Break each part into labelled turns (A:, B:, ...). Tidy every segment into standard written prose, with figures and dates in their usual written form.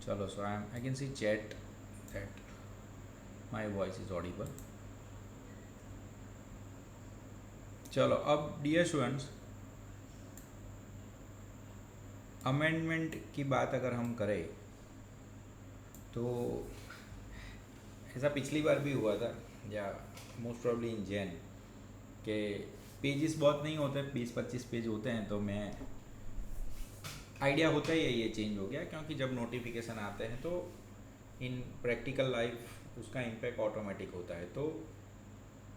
A: चलो, so I can see chat that my voice is audible. चलो, अब dear students, amendment की बात अगर हम करें तो ऐसा पिछली बार भी हुआ था, या मोस्ट प्रॉब्ली इन जैन, के पेजेस बहुत नहीं होते, 20-25 पेज होते हैं, तो मैं आइडिया होता ही है ये चेंज हो गया, क्योंकि जब नोटिफिकेशन आते हैं तो इन प्रैक्टिकल लाइफ उसका इम्पैक्ट ऑटोमेटिक होता है। तो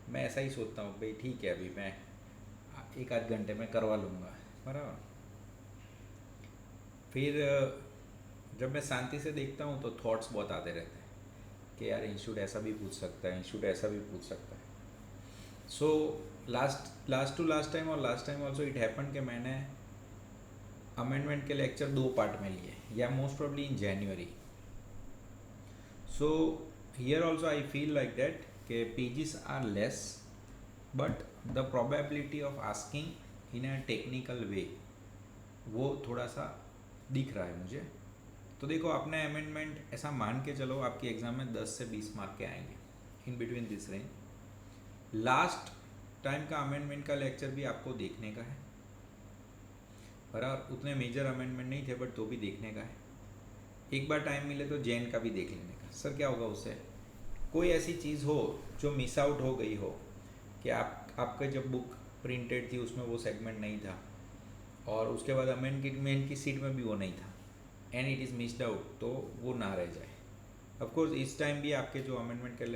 A: मैं ऐसा ही सोचता हूँ भाई ठीक है, अभी मैं एक आध घंटे में करवा लूँगा, बराबर। फिर जब मैं शांति से देखता हूँ तो थॉट्स बहुत आते रहते हैं कि यार इंस्टीट्यूट ऐसा भी पूछ सकता है, इंस्टीट्यूट ऐसा भी पूछ सकता है। सो लास्ट टाइम और last time also it happen कि मैंने अमेंडमेंट के लेक्चर 2 पार्ट में लिए, या most probably in January. So here also I feel like that के pages are less, but the probability of asking in a technical way वो थोड़ा सा दिख रहा है मुझे। तो देखो, अपने अमेंडमेंट ऐसा मान के चलो आपके एग्ज़ाम में 10 से 20 मार्क के आएंगे, in between this range. Last time का अमेंडमेंट का लेक्चर भी आपको देखने का है, बराबर। उतने मेजर अमेंडमेंट नहीं थे, बट तो भी देखने का है। एक बार टाइम मिले तो जैन का भी देख लेने का। सर क्या होगा उससे, कोई ऐसी चीज़ हो जो मिस आउट हो गई हो, कि आपका जब बुक प्रिंटेड थी उसमें वो सेगमेंट नहीं था, और उसके बाद अमेंडमेंट की सीट में भी वो नहीं था, and it is missed out, तो वो ना रह जाए। ऑफ कोर्स इस टाइम भी आपके जो अमेंडमेंट के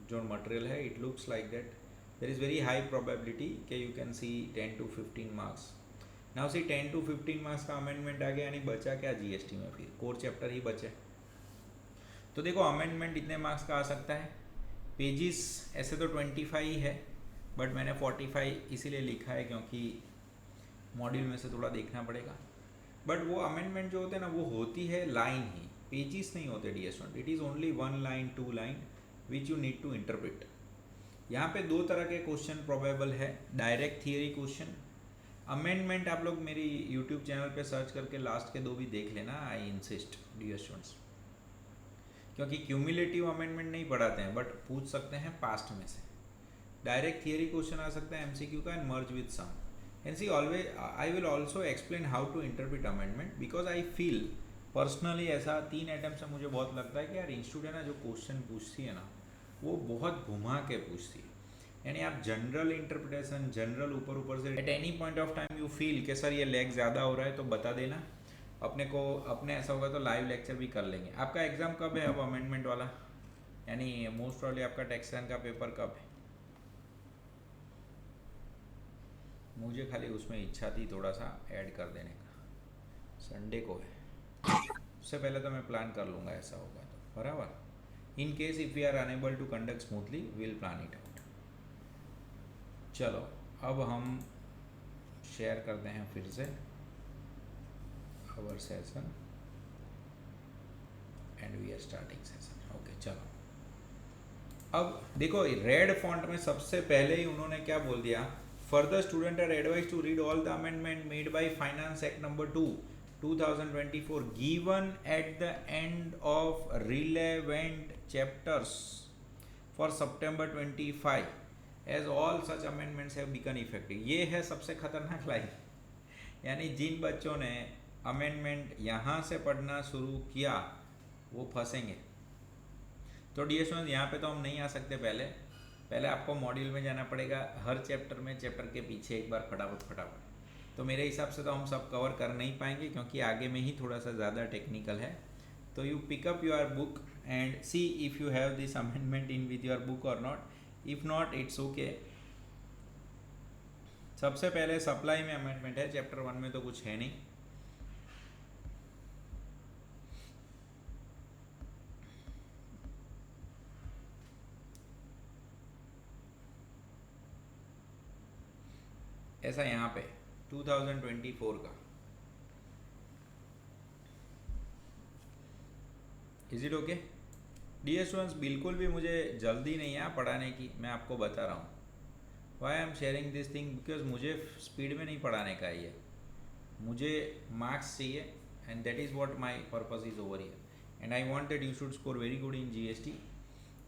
A: जो मटेरियल है, it looks like that there is very high probability कि you can see 10 to 15 marks. Now see 10 to 15 marks का अमेंडमेंट आ गया, यानी बचा क्या जीएसटी में, फिर कोर चैप्टर ही बचे। तो देखो, अमेंडमेंट इतने मार्क्स का आ सकता है। पेजेस ऐसे तो 25 ही है, बट मैंने 45 इसीलिए लिखा है क्योंकि मॉड्यूल में से थोड़ा देखना पड़ेगा। बट वो अमेंडमेंट जो होते हैं ना, वो होती है लाइन ही, पेजेस नहीं होते dear student. It is only 1 line 2 line which you need to interpret. यहाँ पे 2 तरह के क्वेश्चन प्रोबेबल है, डायरेक्ट थियरी क्वेश्चन। अमेंडमेंट आप लोग मेरी यूट्यूब चैनल पे सर्च करके लास्ट के 2 भी देख लेना, आई इंसिस्ट डियर स्टूडेंट्स, क्योंकि क्यूमुलेटिव अमेंडमेंट नहीं पढ़ाते हैं, बट पूछ सकते हैं पास्ट में से। डायरेक्ट थियरी क्वेश्चन आ सकता है एमसीक्यू का, and merge with some. And see, always I will also explain how to interpret amendment, because I feel personally ऐसा 3 अटैम्प्ट से मुझे बहुत लगता है कि यार इंस्टीट्यूट है ना, जो क्वेश्चन पूछती है ना, वो बहुत घुमा के पूछती है। यानी आप जनरल इंटरप्रिटेशन, जनरल ऊपर ऊपर से, at any point of time you feel कि सर ये लैग ज़्यादा हो रहा है, तो बता देना अपने को। अपने ऐसा होगा तो लाइव लेक्चर भी कर लेंगे। आपका एग्ज़ाम कब है अब अमेंडमेंट वाला, यानी मोस्ट प्रॉब्ली आपका टेक्सटाइल का पेपर कब है? मुझे खाली उसमें इच्छा थी थोड़ा सा ऐड कर देने का, संडे को है, उससे पहले तो मैं प्लान कर लूँगा ऐसा होगा तो, बराबर। In case if we are unable to conduct smoothly will plan it out. चलो, अब हम शेयर करते हैं फिर से our session, and we are starting session. Okay, चलो। अब देखो, रेड फॉन्ट में सबसे पहले ही उन्होंने क्या बोल दिया, further student are advise to read all the amendment made by finance act number 2 2024 given at the end of relevant chapters for September 25 as all such amendments have become effective। ये है सबसे खतरनाक लाइन, यानी जिन बच्चों ने amendment यहाँ से पढ़ना शुरू किया वो फंसेंगे। तो डियर स्टूडेंट्स, यहाँ पे तो हम नहीं आ सकते, पहले आपको मॉड्यूल में जाना पड़ेगा, हर चैप्टर में चैप्टर के पीछे एक बार फटाफट। तो मेरे हिसाब से तो हम सब कवर कर नहीं पाएंगे, क्योंकि आगे में ही थोड़ा सा ज़्यादा टेक्निकल है। तो you pick up your book and see if you have this amendment in with your book और not. If not, it's okay. सबसे पहले सप्लाई में अमेंडमेंट है, चैप्टर 1 में तो कुछ है नहीं। ऐसा यहाँ पे 2024 का, is it okay dear students? बिल्कुल भी मुझे जल्दी नहीं है पढ़ाने की, मैं आपको बता रहा हूँ। Why I am sharing this thing, because मुझे स्पीड में नहीं पढ़ाने का ही है, मुझे मार्क्स चाहिए and that is what my purpose is over here, and I want that you should score very good in GST.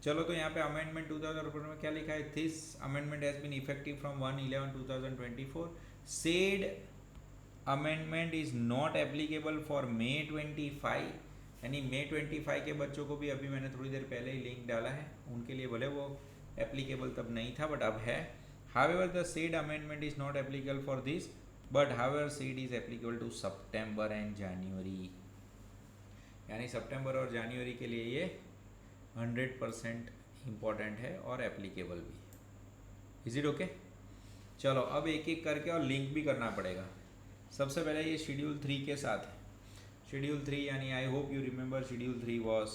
A: चलो तो यहाँ पे अमेंडमेंट 2000 में क्या लिखा है, this amendment has been effective from 1/11/2024. Said amendment is not applicable for May 25, यानी मे 25 के बच्चों को भी अभी मैंने थोड़ी देर पहले ही लिंक डाला है, उनके लिए भले वो एप्लीकेबल तब नहीं था बट अब है. However, the said amendment is not applicable for this, but however said is applicable to September and January. यानी सितंबर और जनवरी के लिए ये 100% इम्पॉर्टेंट है और एप्लीकेबल भी. Is it okay? चलो अब एक एक करके और लिंक भी करना पड़ेगा. सबसे पहले ये शेड्यूल 3 के साथ है. शेड्यूल 3 यानी I hope you remember schedule 3 was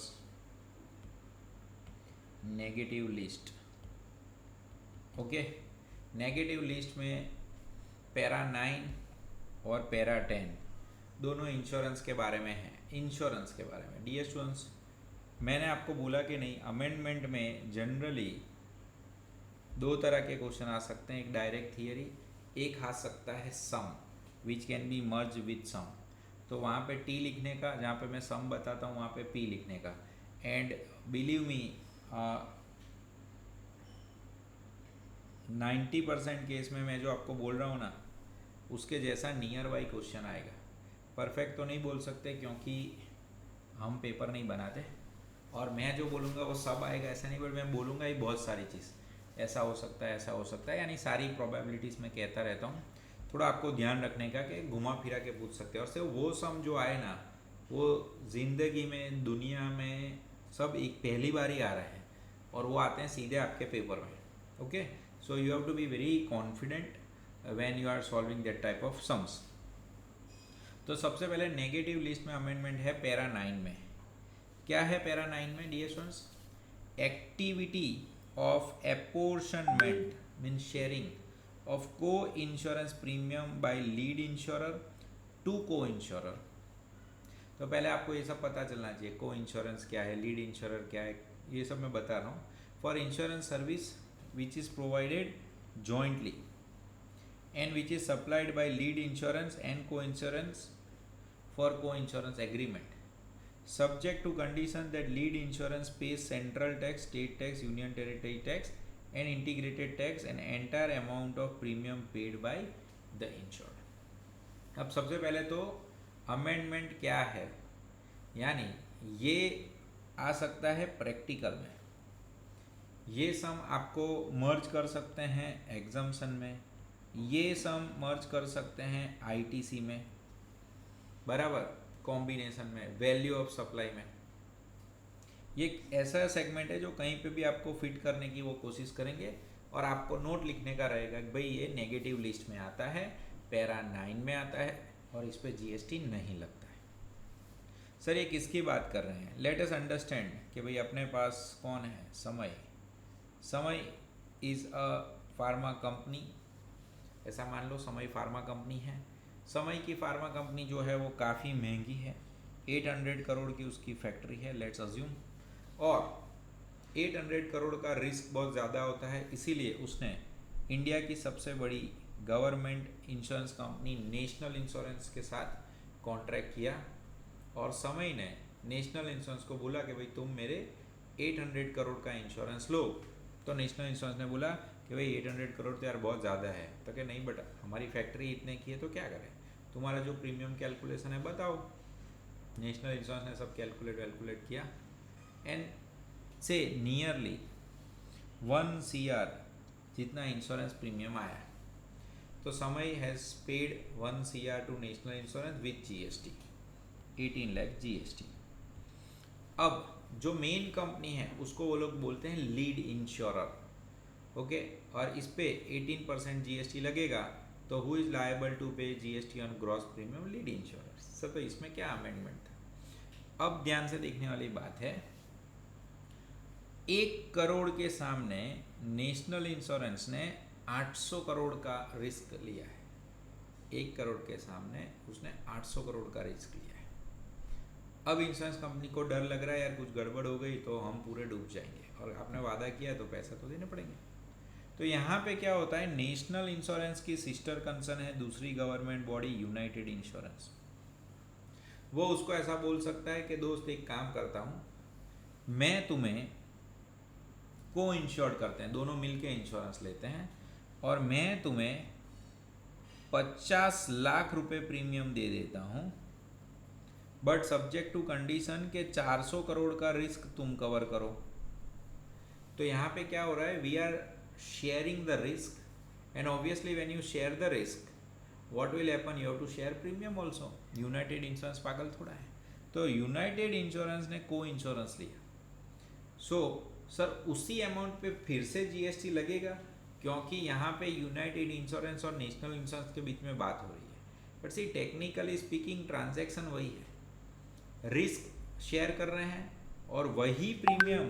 A: negative list. Okay, negative list में पैरा 9 और पैरा 10 दोनों इंश्योरेंस के बारे में है. इंश्योरेंस के बारे में डियर स्टूडेंट्स, मैंने आपको बोला कि नहीं, अमेंडमेंट में जनरली दो तरह के क्वेश्चन आ सकते हैं. एक डायरेक्ट थियरी, एक आ सकता है sum which can be merge with sum. तो वहाँ पे टी लिखने का, जहाँ पे मैं सम बताता हूँ वहाँ पे पी लिखने का. एंड बिलीव मी 90% केस में मैं जो आपको बोल रहा हूँ ना, उसके जैसा नियर बाई क्वेश्चन आएगा. परफेक्ट तो नहीं बोल सकते क्योंकि हम पेपर नहीं बनाते, और मैं जो बोलूँगा वो सब आएगा ऐसा नहीं, बट मैं बोलूँगा ही बहुत सारी चीज़, ऐसा हो सकता है, ऐसा हो सकता है, यानी सारी प्रोबेबिलिटीज़ मैं कहता रहता हूँ. थोड़ा आपको ध्यान रखने का कि घुमा फिरा के पूछ सकते हैं. और सिर्फ वो सम जो आए ना, वो ज़िंदगी में, दुनिया में सब एक पहली बार ही आ रहे हैं, और वो आते हैं सीधे आपके पेपर में. Okay, so you have to be very confident when you are solving that type of sums. तो सबसे पहले नेगेटिव लिस्ट में अमेंडमेंट है पैरा 9 में. क्या है पैरा 9 में dear students? Activity of apportionment mean sharing of co insurance premium by lead insurer to co insurer. तो पहले आपको ये सब पता चलना चाहिए, को इंश्योरेंस क्या है, लीड इंश्योरर क्या है, ये सब मैं बता रहा हूँ. For insurance service which is provided jointly and which is supplied by lead insurance and co-insurance for co-insurance agreement, subject to condition that lead insurance pays central tax, state tax, union territory tax and integrated tax and entire amount of premium paid by the insured. अब सबसे पहले तो amendment क्या है, यानी ये आ सकता है प्रैक्टिकल में. ये सम आपको मर्ज कर सकते हैं एग्जाम्शन में, ये सम मर्ज कर सकते हैं आईटीसी में, बराबर, कॉम्बिनेशन में, वैल्यू ऑफ सप्लाई में. ये ऐसा सेगमेंट है जो कहीं पे भी आपको फिट करने की वो कोशिश करेंगे, और आपको नोट लिखने का रहेगा कि भाई ये नेगेटिव लिस्ट में आता है, पैरा 9 में आता है, और इस पर जीएसटी नहीं लगता है. सर ये किसकी बात कर रहे हैं? लेट अस अंडरस्टैंड कि भाई अपने पास कौन है, समय. समय इज़ अ फार्मा कंपनी, ऐसा मान लो समय फार्मा कंपनी है. समय की फार्मा कंपनी जो है वो काफ़ी महंगी है, 800 करोड़ की उसकी फैक्ट्री है, लेट्स अज्यूम, और 800 करोड़ का रिस्क बहुत ज़्यादा होता है, इसीलिए उसने इंडिया की सबसे बड़ी government insurance company national Insurance के साथ कॉन्ट्रैक्ट किया, और समय ने नेशनल इंश्योरेंस को बोला कि भाई तुम मेरे 800 करोड़ का इंश्योरेंस लो. तो नेशनल इंश्योरेंस ने बोला कि भाई 800 करोड़ तो यार बहुत ज़्यादा है. तो क्या नहीं बेटा, हमारी फैक्ट्री इतने की है तो क्या करें, तुम्हारा जो प्रीमियम कैलकुलेशन है बताओ. नेशनल इंश्योरेंस ने सब कैलकुलेट किया, एंड से नियरली 1 CR जितना इंश्योरेंस प्रीमियम आया. तो Samay has paid 1 CR to National Insurance with GST, 18 lakh GST. अब जो मेन कंपनी है उसको वो लोग बोलते हैं लीड इंश्योरर. ओके, और इस पे 18% GST लगेगा. तो हु इज़ लायबल टू पे GST on gross premium? Lead insurer. Sir तो इसमें क्या अमेंडमेंट था? अब ध्यान से देखने वाली बात है, 1 करोड़ के सामने नेशनल इंश्योरेंस ने 800 करोड़ का रिस्क लिया है. 1 करोड़ के सामने उसने 800 करोड़ का रिस्क लिया है. अब इंश्योरेंस कंपनी को डर लग रहा है यार कुछ गड़बड़ हो गई तो हम पूरे डूब जाएंगे, और आपने वादा किया है तो पैसा तो देने पड़ेंगे. तो यहाँ पे क्या होता है, नेशनल इंश्योरेंस की सिस्टर कंसर्न है दूसरी गवर्नमेंट बॉडी यूनाइटेड इंश्योरेंस. वो उसको ऐसा बोल सकता है कि दोस्त एक काम करता हूँ, मैं तुम्हें को इंश्योर्ड करते हैं, दोनों मिलके इंश्योरेंस लेते हैं और मैं तुम्हें 50 लाख रुपए प्रीमियम दे देता हूँ, बट सब्जेक्ट टू कंडीशन के 400 करोड़ का रिस्क तुम कवर करो। तो यहाँ पे क्या हो रहा है, we are sharing the risk and obviously when you share the risk what will happen, you have to share premium also. United Insurance पागल थोड़ा है, तो यूनाइटेड इंश्योरेंस ने को इंश्योरेंस लिया। सो सर उसी अमाउंट पे फिर से जीएसटी लगेगा, क्योंकि यहाँ पे यूनाइटेड इंश्योरेंस और नेशनल इंश्योरेंस के बीच में बात हो रही है। But see technically speaking transaction वही है, रिस्क शेयर कर रहे हैं और वही प्रीमियम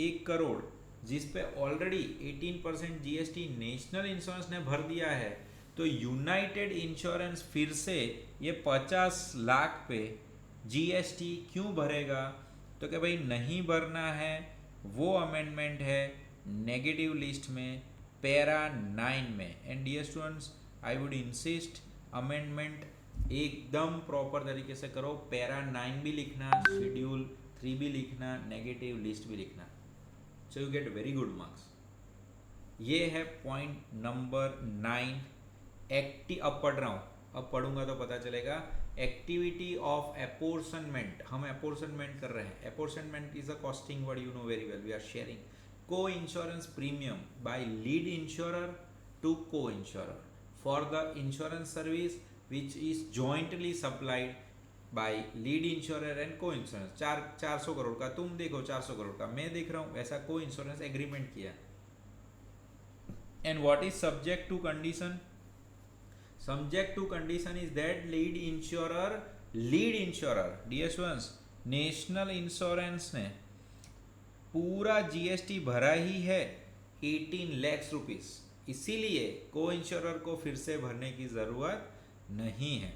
A: 1 करोड़ जिस पे ऑलरेडी 18% जीएसटी नेशनल इंश्योरेंस ने भर दिया है, तो यूनाइटेड इंश्योरेंस फिर से ये 50 लाख पे जीएसटी क्यों भरेगा? तो क्या भाई नहीं भरना है, वो अमेंडमेंट है नेगेटिव लिस्ट में पैरा 9 में। And dear students, I would insist amendment एकदम प्रॉपर तरीके से करो। पैरा 9 भी लिखना, शेड्यूल 3 भी लिखना, नेगेटिव लिस्ट भी लिखना, so you get very good marks. ये है पॉइंट नंबर 9। अब पढ़ रहा हूँ, अब पढ़ूंगा तो पता चलेगा। एक्टिविटी ऑफ एपोर्शनमेंट, हम एपोर्शनमेंट कर रहे हैं। Apportionment is a costing word, you know very well, we are sharing co insurance premium by lead insurer to co insurer for the insurance service which is jointly supplied by lead insurer and co insurance. 400 crore का, तुम देखो 400 करोड़ का मैं देख रहा हूँ, ऐसा को इंश्योरेंस एग्रीमेंट किया। And what is subject to condition? Subject to condition is that lead insurer, dear students, National Insurance ने पूरा जीएसटी भरा ही है 18 लाख रुपीस, इसीलिए को इंश्योरर को फिर से भरने की जरूरत नहीं है।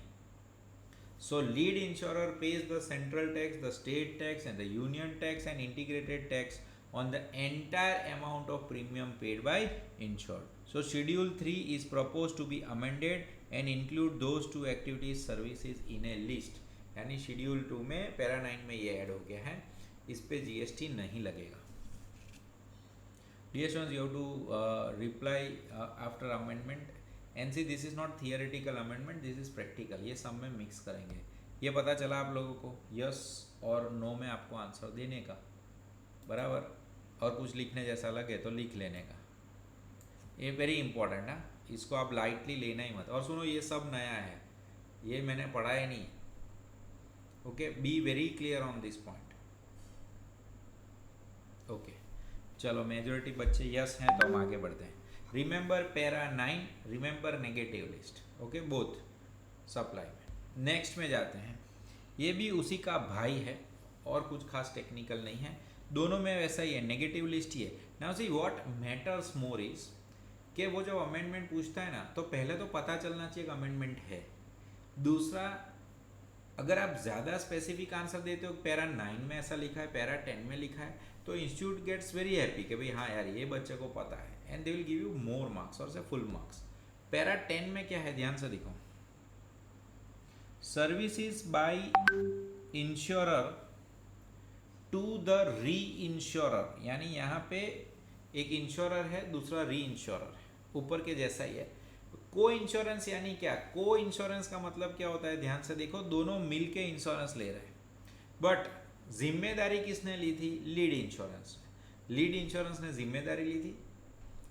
A: सो lead insurer page the central tax, the state tax and the union tax and integrated tax on the entire amount of premium paid by insured. So schedule 3 is proposed to be amended and include those two activities services in a list. यानी schedule 2 में para 9 में ये add हो गया है, इस पे GST नहीं लगेगा। Dear students, you have to reply after amendment and see this is not theoretical amendment, this is practical. ये सब में मिक्स करेंगे। ये पता चला आप लोगों को, यस और नो में आपको आंसर देने का, बराबर, और कुछ लिखने जैसा लगे तो लिख लेने का। ये वेरी इंपॉर्टेंट है, इसको आप लाइटली लेना ही मत। और सुनो, ये सब नया है, ये मैंने पढ़ा ही नहीं। Okay, be very clear on this point. Okay, चलो मेजॉरिटी बच्चे यस हैं तो हम आगे बढ़ते हैं। Remember para 9, remember negative list, okay, both supply में। नेक्स्ट में जाते हैं, ये भी उसी का भाई है और कुछ खास टेक्निकल नहीं है, दोनों में वैसा ही है, नेगेटिव लिस्ट ही है। Now see what matters more is कि वो जब अमेंडमेंट पूछता है ना, तो पहले तो पता चलना चाहिए कि अमेंडमेंट है। दूसरा, अगर आप ज़्यादा स्पेसिफिक आंसर देते हो, पैरा 9 में ऐसा लिखा है, पैरा 10 में लिखा है, तो इंस्टीट्यूट गेट्स वेरी हैप्पी कि भाई हाँ यार ये बच्चे को पता है, and they will give you more marks और से फुल मार्क्स। पैरा 10 में क्या है, ध्यान से देखो, services by insurer to the री इंश्योरर, यानी यहाँ पे एक इंश्योरर है, दूसरा री इंश्योरर है, ऊपर के जैसा ही है। को इंश्योरेंस यानी क्या? को इंश्योरेंस का मतलब क्या होता है, ध्यान से देखो, दोनों मिलके इंश्योरेंस ले रहे हैं, बट जिम्मेदारी किसने ली थी? Lead insurance. लीड इंश्योरेंस ने जिम्मेदारी ली थी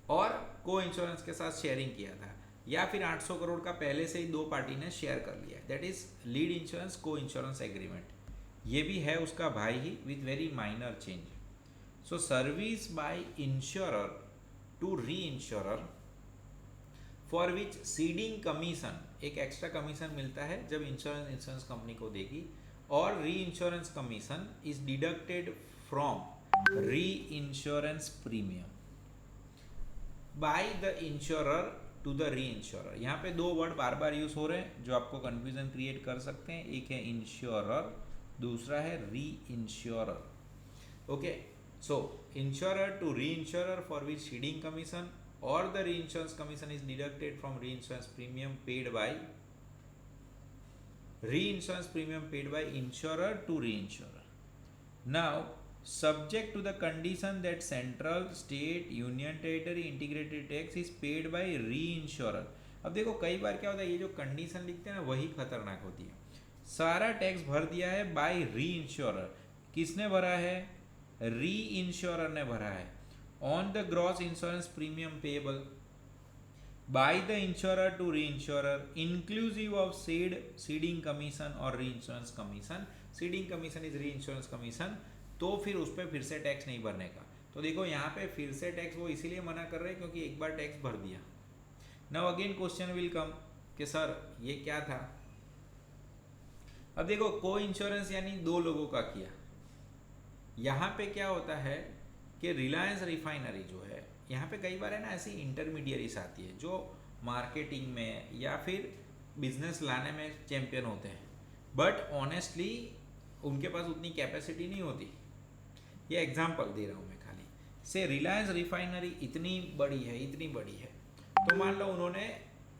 A: और को इंश्योरेंस के साथ शेयरिंग किया था, या फिर 800 करोड़ का पहले से ही दो पार्टी ने शेयर कर लिया, that is lead insurance co insurance agreement. ये भी है उसका भाई ही with very minor change. So service by insurer to री insurer for which ceding commission, एक एक्स्ट्रा कमीशन मिलता है जब इंश्योरेंस कंपनी को देगी, और री insurance commission is deducted from री insurance premium by the insurer to the री इंश्योरर। यहाँ पे दो वर्ड बार बार यूज हो रहे हैं जो आपको कंफ्यूजन क्रिएट कर सकते हैं, एक है इंश्योरर, दूसरा है reinsurer. Okay, so insurer to री insurer for which ceding commission और द री insurance commission is deducted from री इंश्योरेंस प्रीमियम पेड बाय री insurance premium paid by insurer to री insurer. Now subject to the condition that central, state, union territory integrated tax is paid by reinsurer. अब देखो कई बार क्या होता है, ये जो कंडीशन लिखते हैं ना वही खतरनाक होती है. सारा टैक्स भर दिया है बाय री इंश्योरर. किसने भरा है? री इंश्योरर ने भरा है. On the gross insurance premium payable by the insurer to री insurer inclusive of ceding commission और री insurance commission. Ceding commission is री इंश्योरेंस कमीशन. तो फिर उस पर फिर से टैक्स नहीं भरने का. तो देखो यहाँ पे फिर से टैक्स वो इसीलिए मना कर रहे हैं क्योंकि एक बार टैक्स भर दिया. Now again question will come कि सर ये क्या था. अब देखो को इंश्योरेंस यानी दो लोगों का किया. यहाँ पे क्या होता है कि रिलायंस रिफाइनरी जो है यहाँ पे कई बार है ना ऐसी इंटरमीडियरीज आती है जो मार्केटिंग में या फिर बिजनेस लाने में चैंपियन होते हैं, बट ऑनेस्टली उनके पास उतनी कैपेसिटी नहीं होती. ये एग्जांपल दे रहा हूँ मैं खाली से. रिलायंस रिफाइनरी इतनी बड़ी है तो मान लो उन्होंने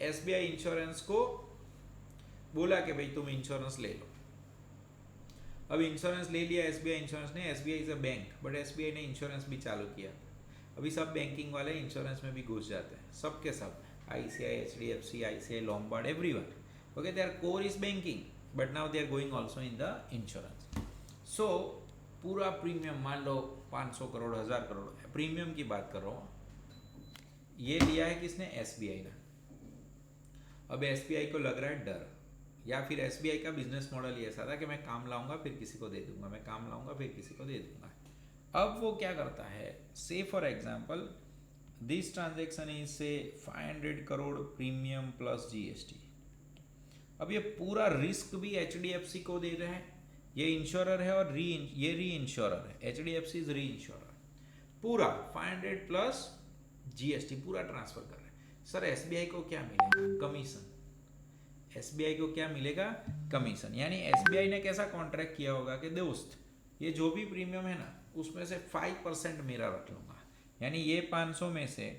A: एसबीआई इंश्योरेंस को बोला कि भाई तुम इंश्योरेंस ले लो. अब इंश्योरेंस ले लिया एसबीआई इंश्योरेंस ने. SBI is a bank but SBI ने इंश्योरेंस भी चालू किया. अभी सब बैंकिंग वाले इंश्योरेंस में भी घुस जाते हैं, सब के सब. ICI, HDFC, ICI, Lombard, everyone. Okay, there core is banking but now they are going also in the insurance. So पूरा प्रीमियम मान लो 500 करोड़ 1000 करोड़ प्रीमियम की बात कर रहा हूँ. ये लिया है किसने? एसबीआई ने. अब एसबीआई को लग रहा है डर, या फिर एसबीआई का बिजनेस मॉडल ये ऐसा था कि मैं काम लाऊंगा फिर किसी को दे दूंगा, मैं काम लाऊंगा फिर किसी को दे दूंगा. अब वो क्या करता है, say for example this transaction is से 500 करोड़ प्रीमियम प्लस जीएसटी. अब ये पूरा रिस्क भी एचडीएफसी को दे रहे हैं. ये इंश्योरर है और ये री इंश्योरर है. एचडीएफसी इज री इंश्योरर. पूरा 500 प्लस जीएसटी पूरा ट्रांसफर कर रहे हैं. सर एसबीआई को क्या मिलेगा? कमीशन. एसबीआई को क्या मिलेगा? कमीशन. यानी एसबीआई ने कैसा कॉन्ट्रैक्ट किया होगा कि दोस्त ये जो भी प्रीमियम है ना उसमें से 5% मेरा रख लूँगा. यानी ये 500 में से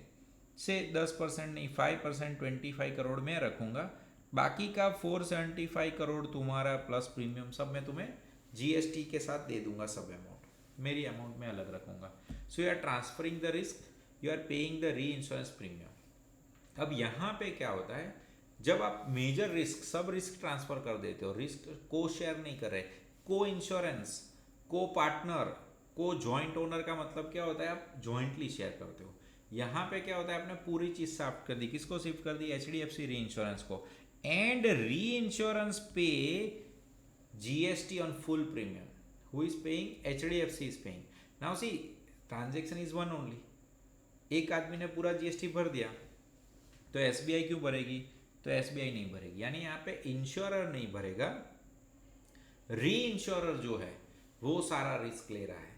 A: 10% नहीं 5% 25 करोड़ में रखूँगा. बाकी का 475 करोड़ तुम्हारा प्लस प्रीमियम सब मैं तुम्हें जीएसटी के साथ दे दूंगा. सब अमाउंट मेरी अमाउंट में अलग रखूँगा. So you are transferring the risk, you are paying the री इंश्योरेंस प्रीमियम. अब यहाँ पे क्या होता है, जब आप मेजर रिस्क सब रिस्क ट्रांसफर कर देते हो, रिस्क को शेयर नहीं कर रहे, को इंश्योरेंस, को पार्टनर, को जॉइंट ओनर का मतलब क्या होता है, आप जॉइंटली शेयर करते हो. यहाँ पे क्या होता है, आपने पूरी चीज शिफ्ट कर दी. किसको शिफ्ट कर दी? एचडीएफसी री इंश्योरेंस को. एंड री इंश्योरेंस पे GST on full premium. Who is paying? HDFC is paying. Now see transaction is one only. एक आदमी ने पूरा जीएसटी भर दिया तो एसबीआई क्यों भरेगी? तो एसबीआई नहीं भरेगी. यानी यहाँ पे इंश्योरर नहीं भरेगा, री इंश्योरर जो है वो सारा रिस्क ले रहा है.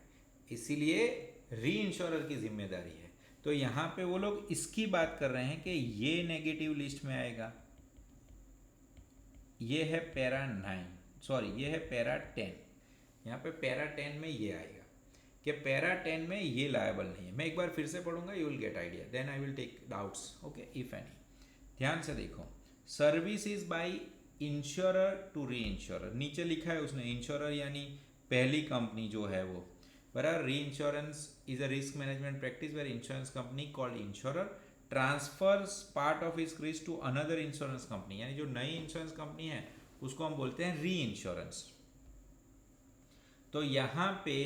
A: इसीलिए री इंश्योरर की जिम्मेदारी है. तो यहाँ पे वो लोग इसकी बात कर रहे हैं कि ये नेगेटिव लिस्ट में आएगा. ये है पैरा 9, सॉरी ये है पैरा 10. यहाँ पे पैरा 10 में ये आएगा कि पैरा 10 में ये लायबल नहीं है. मैं एक बार फिर से पढ़ूंगा, you will get idea, then I will take doubts. Okay, if any. ध्यान से देखो, service is by insurer to री इंश्योरर. नीचे लिखा है उसने इंश्योरर यानी पहली कंपनी जो है वो. बराबर. Reinsurance is a risk management practice where insurance company called insurer transfers part of its risk to another insurance company. यानी जो नई इंश्योरेंस कंपनी है उसको हम बोलते हैं री इंश्योरेंस. तो यहाँ पे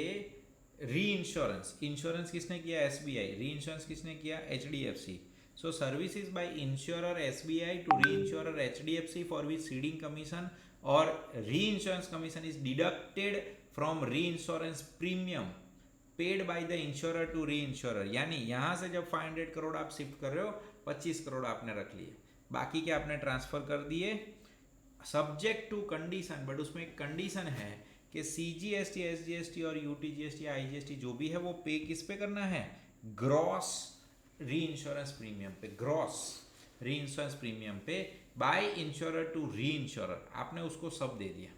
A: री इंश्योरेंस किसने किया? एसबीआई. री इंश्योरेंस किसने किया? HDFC. So services by insurer SBI to reinsurer HDFC for which ceding commission or reinsurance commission is deducted from reinsurance premium paid by the insurer to reinsurer. यानी यहाँ से जब 500 करोड़ आप शिफ्ट कर रहे हो 25 करोड़ आपने रख लिए, बाकी के आपने ट्रांसफर कर दिए सब्जेक्ट टू कंडीशन. बट उसमें एक कंडीशन है कि सीजीएसटी, एसजीएसटी और यूटीजीएसटी, आईजीएसटी जो भी है वो पे किस पे करना है? ग्रॉस री इंश्योरेंस प्रीमियम पे. ग्रॉस री insurance premium pay by insurer to री इंश्योरर. आपने उसको सब दे दिया.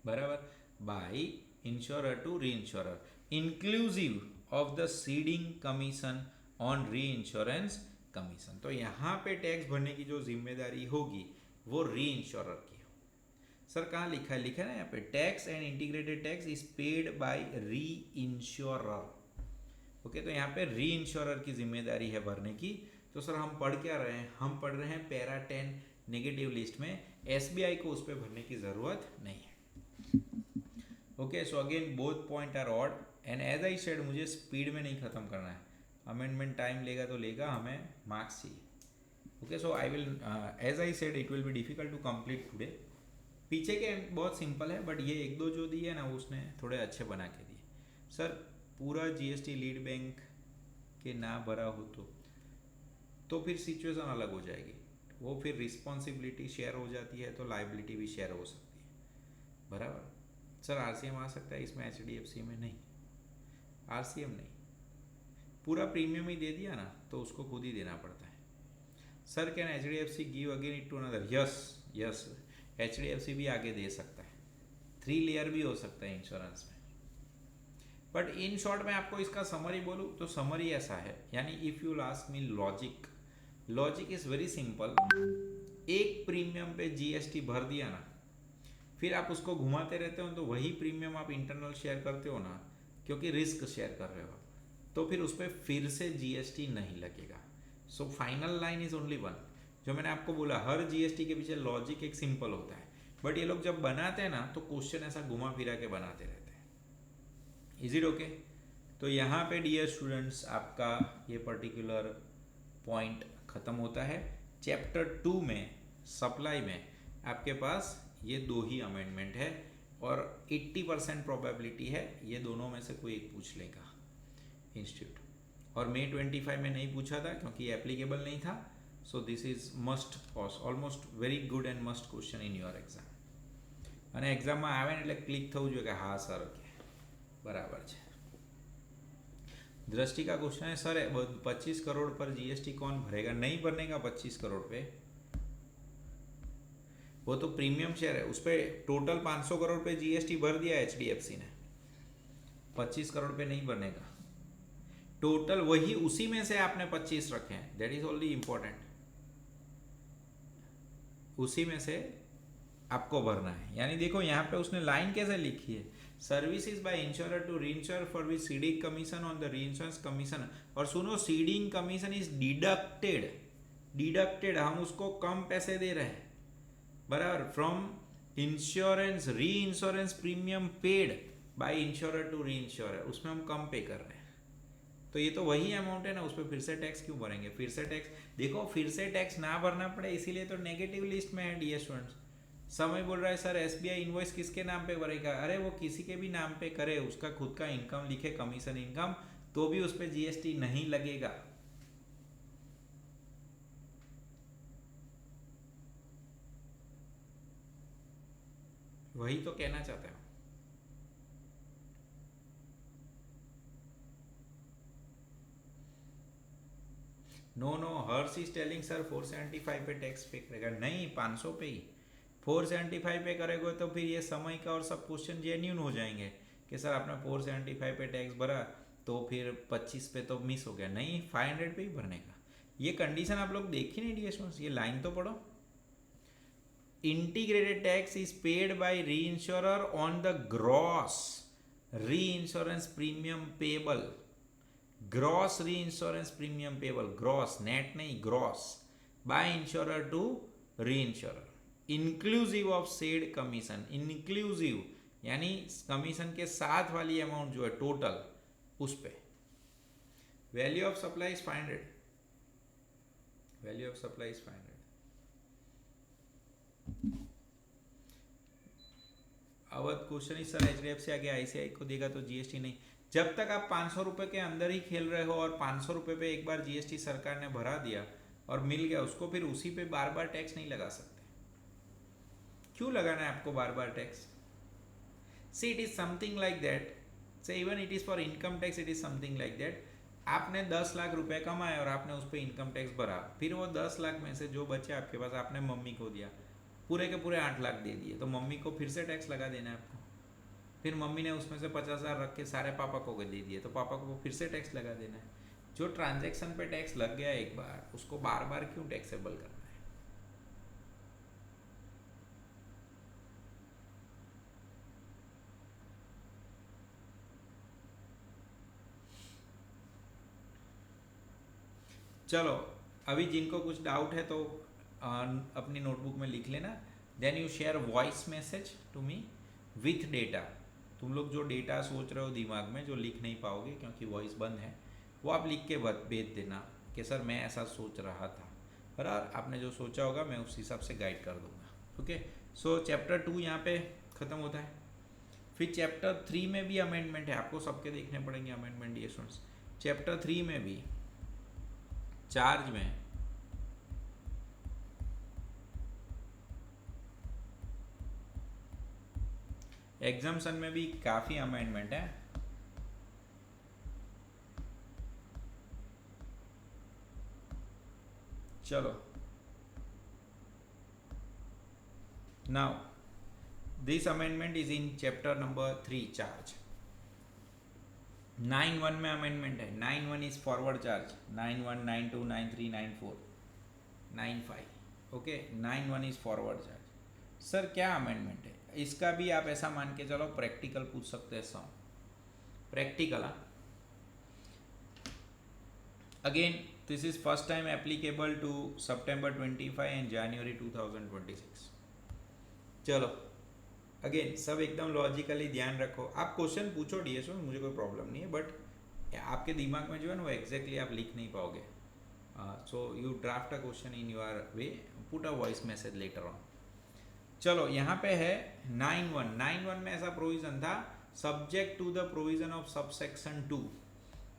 A: बराबर. बाय इंश्योरर टू री insurer inclusive of the ceding commission on री इंश्योरेंस कमीशन. तो यहाँ पे टैक्स भरने की जो जिम्मेदारी होगी वो री इंश्योरर की. सर कहाँ लिखा है? लिखा है ना यहाँ पे, tax and integrated tax is paid by re insurer. Okay, तो यहाँ पे री इंश्योरर की जिम्मेदारी है भरने की। तो सर हम पढ़ क्या रहे हैं? हम पढ़ रहे हैं पैरा 10 नेगेटिव लिस्ट में एसबीआई को उस पर भरने की ज़रूरत नहीं है। Okay, so again both point are odd and as I said मुझे स्पीड में नहीं ख़त्म करना है। अमेंडमेंट टाइम लेगा तो लेगा, हमें मार्क्स चाहिए। Okay, so I will as I said it will be difficult to complete today. पीछे के बहुत सिंपल है, बट ये एक दो जो दिए ना उसने थोड़े अच्छे बना के दिए। सर पूरा जीएसटी लीड बैंक के ना भरा हो तो फिर सिचुएशन अलग हो जाएगी। वो फिर रिस्पॉन्सिबिलिटी शेयर हो जाती है तो लाइबिलिटी भी शेयर हो सकती है, बराबर। सर आरसीएम आ सकता है इसमें, एचडीएफसी में नहीं, आरसीएम नहीं, पूरा प्रीमियम ही दे दिया ना तो उसको खुद ही देना पड़ता है। Sir can HDFC give again it to another? Yes, HDFC भी आगे दे सकता है, 3 लेयर भी हो सकता है इंश्योरेंस में। बट इन शॉर्ट मैं आपको इसका समरी बोलूँ तो समरी ऐसा है, यानी if you ask me logic is very simple. एक प्रीमियम पे जीएसटी भर दिया ना, फिर आप उसको घुमाते रहते हो तो वही प्रीमियम आप इंटरनल शेयर करते हो ना, क्योंकि रिस्क शेयर कर रहे हो, तो फिर उस पर फिर से जीएसटी नहीं लगेगा। So final line is only one. जो मैंने आपको बोला, हर जीएसटी के पीछे लॉजिक एक सिंपल होता है, बट ये लोग जब बनाते हैं ना तो क्वेश्चन ऐसा घुमा फिरा के बनाते रहते हैं। Is it okay? तो यहाँ पे डियर स्टूडेंट्स आपका ये पर्टिकुलर पॉइंट ख़त्म होता है। चैप्टर 2 में सप्लाई में आपके पास ये 2 ही अमेंडमेंट है और 80% प्रोबेबिलिटी है ये दोनों में से कोई एक पूछ लेगा इंस्टीट्यूट। और May 25 में नहीं पूछा था क्योंकि एप्लीकेबल नहीं था। So this is must almost very good and must question in your exam. અને એક્ઝામમાં આવે ને એટલે ક્લિક થવું જોઈએ કે હા સર કે બરાબર છે। दृष्टि का क्वेश्चन है, सर 25 करोड़ पर जीएसटी कौन भरेगा? नहीं भरने का 25 करोड़ पे, वो तो प्रीमियम शेयर है, उस पर टोटल 500 करोड़ पे जीएसटी भर दिया एचडीएफसी ने, 25 करोड़ पे नहीं भरने का। टोटल वही उसी में से आपने 25 रखे हैं, दैट इज ओनली इंपॉर्टेंट, उसी में से आपको भरना है। यानी देखो यहाँ पे उसने लाइन कैसे लिखी है, services by insurer to reinsure for which ceding commission on the री इंश्योरेंस कमीशन। और सुनो, सीडिंग कमीशन इज डिडक्टेड, हम उसको कम पैसे दे रहे हैं, बराबर, फ्रॉम इंश्योरेंस री insurance premium paid by insurer to री इंश्योरर, उसमें हम कम पे कर रहे हैं। तो ये तो वही अमाउंट है ना, उस पर फिर से टैक्स क्यों भरेंगे? फिर से टैक्स, देखो फिर से टैक्स ना भरना पड़े इसीलिए तो नेगेटिव लिस्ट में है डियर स्टूडेंट्स। समय बोल रहा है सर एसबीआई इनवॉइस किसके नाम पे भरेगा? अरे वो किसी के भी नाम पे करे, उसका खुद का इनकम लिखे, कमीशन इनकम, तो भी उस पर जीएसटी नहीं लगेगा। वही तो कहना चाहता हूँ। No Harsh is telling sir 475 पे टैक्स पे करेगा, नहीं 500 पे ही। 475 पे करेगा तो फिर ये समय का और सब क्वेश्चन जेन्यून हो जाएंगे कि सर आपने 475 पे टैक्स भरा तो फिर 25 पे तो मिस हो गया, नहीं 500 पे ही भरने का। ये कंडीशन आप लोग देखिए नहीं डियर स्टूडेंट्स, ये लाइन तो पढ़ो। Integrated tax is paid by re insurer on the gross री इंश्योरेंस प्रीमियम पेबल, ग्रॉस री insurance premium payable, gross net नहीं, ग्रॉस, बाय इंश्योरर टू री insurer, inclusive of said commission. Inclusive यानी commission के साथ वाली अमाउंट जो है टोटल, उस पे। Value of supply is 500, value of supply is 500। अवध क्वेश्चन इज सर एचडीएफसी आगे आईसीआई को देगा तो जीएसटी नहीं। जब तक आप 500 रुपये के अंदर ही खेल रहे हो और 500 रुपये पे एक बार जीएसटी सरकार ने भरा दिया और मिल गया उसको, फिर उसी पे बार बार टैक्स नहीं लगा सकते। क्यों लगाना है आपको बार बार tax? See it is something like that, say even it is for income tax, it is something like that. आपने 10 लाख रुपए कमाए और आपने उस पर इनकम टैक्स भरा, फिर वो 10 लाख में से जो बचे आपके पास आपने मम्मी को दिया, पूरे के पूरे 8 लाख दे दिए, तो मम्मी को फिर से टैक्स लगा देना है आपको। फिर मम्मी ने उसमें से 50,000 रख के सारे पापा को दे दिए, तो पापा को फिर से टैक्स लगा देना है। जो ट्रांजैक्शन पे टैक्स लग गया एक बार, उसको बार बार क्यों टैक्सेबल करना है? चलो अभी जिनको कुछ डाउट है तो अपनी नोटबुक में लिख लेना. Then you share voice message to me with data. तुम लोग जो डेटा सोच रहे हो दिमाग में जो लिख नहीं पाओगे क्योंकि वॉइस बंद है, वो आप लिख के भेज देना कि सर मैं ऐसा सोच रहा था. बराबर, आपने जो सोचा होगा मैं उस हिसाब से गाइड कर दूंगा. ओके, सो चैप्टर 2 यहाँ पे ख़त्म होता है. फिर चैप्टर 3 में भी अमेंडमेंट है, आपको सबके देखने पड़ेंगे अमेंडमेंट ये स्टूडेंट्स. चैप्टर 3 में भी चार्ज में एग्जाम्सन में भी काफ़ी अमेंडमेंट है. चलो now this amendment is in chapter number 3 charge. 9(1) में अमेंडमेंट है. 9(1) is forward charge. 9(1), 9(2), 9(3), 9(4), 9(5). Okay, 9(1) is forward charge. Sir क्या अमेंडमेंट है इसका? भी आप ऐसा मान के चलो प्रैक्टिकल पूछ सकते हैं. Some practical. Again this is first time applicable to September 25 and January 2026. चलो अगेन सब एकदम लॉजिकली ध्यान रखो. आप क्वेश्चन पूछो डीएसओ, मुझे कोई प्रॉब्लम नहीं है, बट आपके दिमाग में जो है ना वो एग्जैक्टली आप लिख नहीं पाओगे. So you draft a question in your way, put a voice message later on. चलो यहाँ पे है 9(1). 9(1) में ऐसा प्रोविजन था, subject to the provision of subsection 2.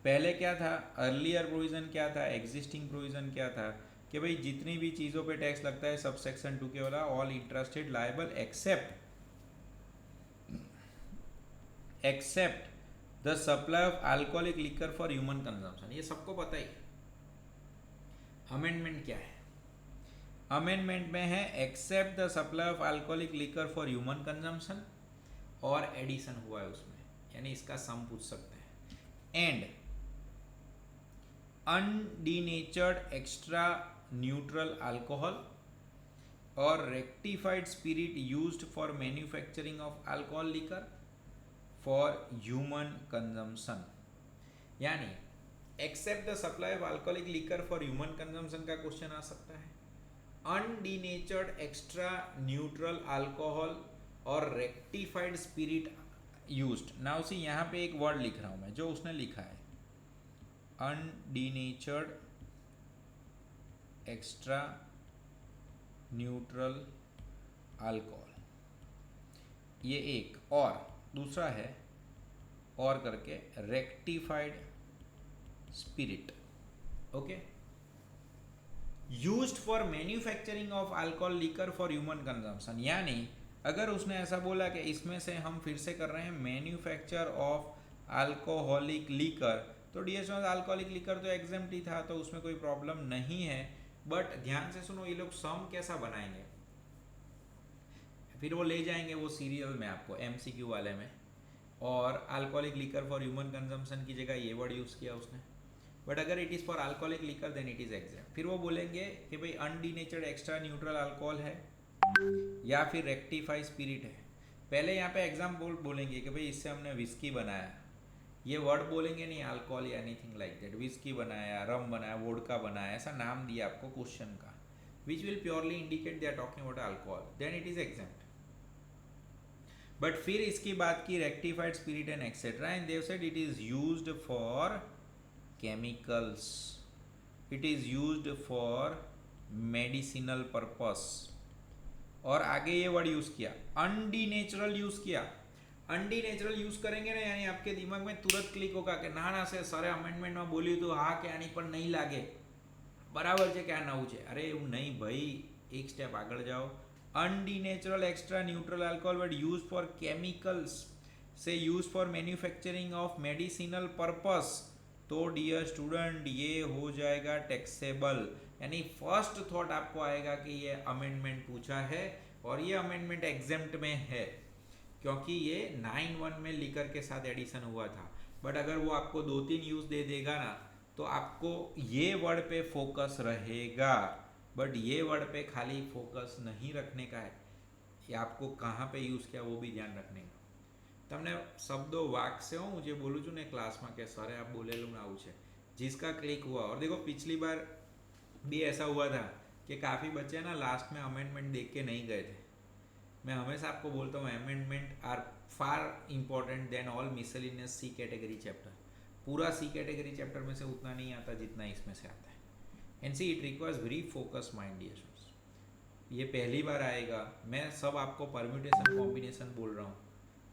A: पहले क्या था, अर्लियर प्रोविजन क्या था, एग्जिस्टिंग प्रोविजन क्या था कि भाई जितनी भी चीज़ों पे टैक्स लगता है सबसेक्शन 2 के वाला all interested liable except the supply of alcoholic liquor for human consumption. ये सबको पता ही. अमेंडमेंट क्या है? अमेंडमेंट में है except the supply of alcoholic liquor for human consumption, और एडिशन हुआ है उसमें, यानी इसका सम पूछ सकते हैं. And undenatured extra neutral alcohol और rectified spirit used for manufacturing of alcohol liquor for human consumption. यानी except the supply of alcoholic liquor for human consumption का क्वेश्चन आ सकता है. अनडीनेचर्ड एक्स्ट्रा न्यूट्रल अल्कोहल और rectified spirit used. Now see यहाँ पे एक वर्ड लिख रहा हूँ मैं जो उसने लिखा है, अनडीनेचर्ड एक्स्ट्रा न्यूट्रल अल्कोहल, ये एक, और दूसरा है और करके rectified spirit. Okay, used for manufacturing of alcohol liquor for human consumption. यानी अगर उसने ऐसा बोला कि इसमें से हम फिर से कर रहे हैं मैन्युफैक्चर ऑफ अल्कोहलिक लिकर, तो डीएसओ अल्कोहलिक लिकर तो एग्जेम्प्ट ही था, तो उसमें कोई प्रॉब्लम नहीं है. बट ध्यान से सुनो, ये लोग सम कैसा बनाएंगे, फिर वो ले जाएंगे वो सीरियल में आपको एमसीक्यू वाले में, और alcoholic liquor for human consumption की जगह ये वर्ड यूज़ किया उसने. बट अगर it is for alcoholic liquor then it is exempt. फिर वो बोलेंगे कि भाई अनडीनेचर्ड एक्स्ट्रा न्यूट्रल अल्कोहल है या फिर रेक्टिफाई स्पिरिट है. पहले यहाँ पे एग्जाम बोलेंगे कि भाई इससे हमने विस्की बनाया, ये वर्ड बोलेंगे नहीं अल्कोहल या एनीथिंग लाइक दैट. विस्की बनाया, रम बनाया, वोडका बनाया, ऐसा नाम दिया आपको क्वेश्चन का, which will purely indicate they are talking about alcohol, then it is exempt. But फिर इसकी बात की rectified spirit and etcetera, and they said it is used for chemicals, it is used for medicinal purpose. और आगे ये word use किया अनडीनेचुरल use किया. अनडीनेचुरल use करेंगे ना, यानी आपके दिमाग में तुरंत क्लिक होगा कि ना से सारे अमेंडमेंट में बोली तो हाँ કે આની પર નહીં લાગે, બરાબર છે કે આ નવું છે. અરે એવું નહીં ભાઈ, એક સ્ટેપ આગળ જાઓ. Undenatural extra neutral alcohol but use for chemicals say use for manufacturing of medicinal purpose, तो डियर स्टूडेंट ये हो जाएगा टैक्सेबल. यानी फर्स्ट थॉट आपको आएगा कि ये अमेंडमेंट पूछा है और ये अमेंडमेंट एग्जेम्प्ट में है क्योंकि ये 9(1) में लिकर के साथ एडिशन हुआ था. बट अगर वो आपको 2-3 यूज दे देगा ना, तो आपको ये वर्ड पे फोकस रहेगा. बट ये वर्ड पे खाली फोकस नहीं रखने का है, ये आपको कहाँ पे यूज़ किया वो भी ध्यान रखने का. તમને શબ્દો વાગશે હું જે બોલું છું ને ક્લાસમાં કે સરે આપ બોલેલું ને આવું છે, जिसका क्लिक हुआ. और देखो पिछली बार भी ऐसा हुआ था कि काफ़ी बच्चे ना लास्ट में अमेंडमेंट देख के नहीं गए थे। मैं हमेशा आपको बोलता हूँ amendment are far important than all miscellaneous C category chapter. पूरा सी कैटेगरी चैप्टर में से उतना नहीं आता जितना इसमें से आता है। And see it requires very focus mind dear students. ये पहली बार आएगा, मैं सब आपको परम्यूटेशन कॉम्बिनेशन बोल रहा हूँ,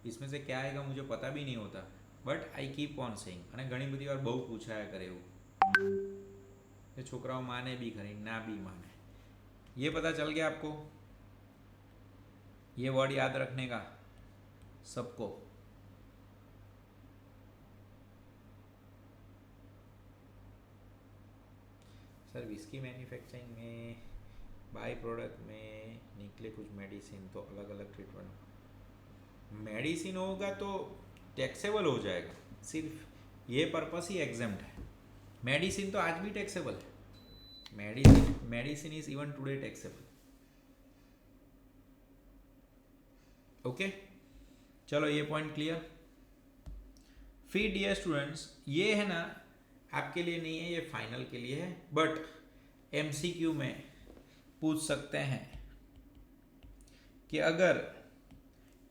A: इसमें से क्या आएगा मुझे पता भी नहीं होता, but I keep on saying. અને ઘણી બધી વાર બહુ પૂછાયા કરે એવું ये छोकराओं माने भी खरी ना भी माने। ये पता चल गया आपको, ये वर्ड याद रखने का सबको। सर विस्की मैन्युफैक्चरिंग में बाई प्रोडक्ट में निकले कुछ मेडिसिन तो अलग अलग ट्रीटमेंट। मेडिसिन होगा तो टैक्सेबल हो जाएगा, सिर्फ ये पर्पस ही एग्जाम्प्ट है। मेडिसिन तो आज भी टैक्सेबल है, medicine is even today taxable. Okay चलो ये पॉइंट क्लियर। फिर डियर स्टूडेंट्स ये है ना आपके लिए नहीं है, ये फाइनल के लिए है, बट एमसीक्यू में पूछ सकते हैं कि अगर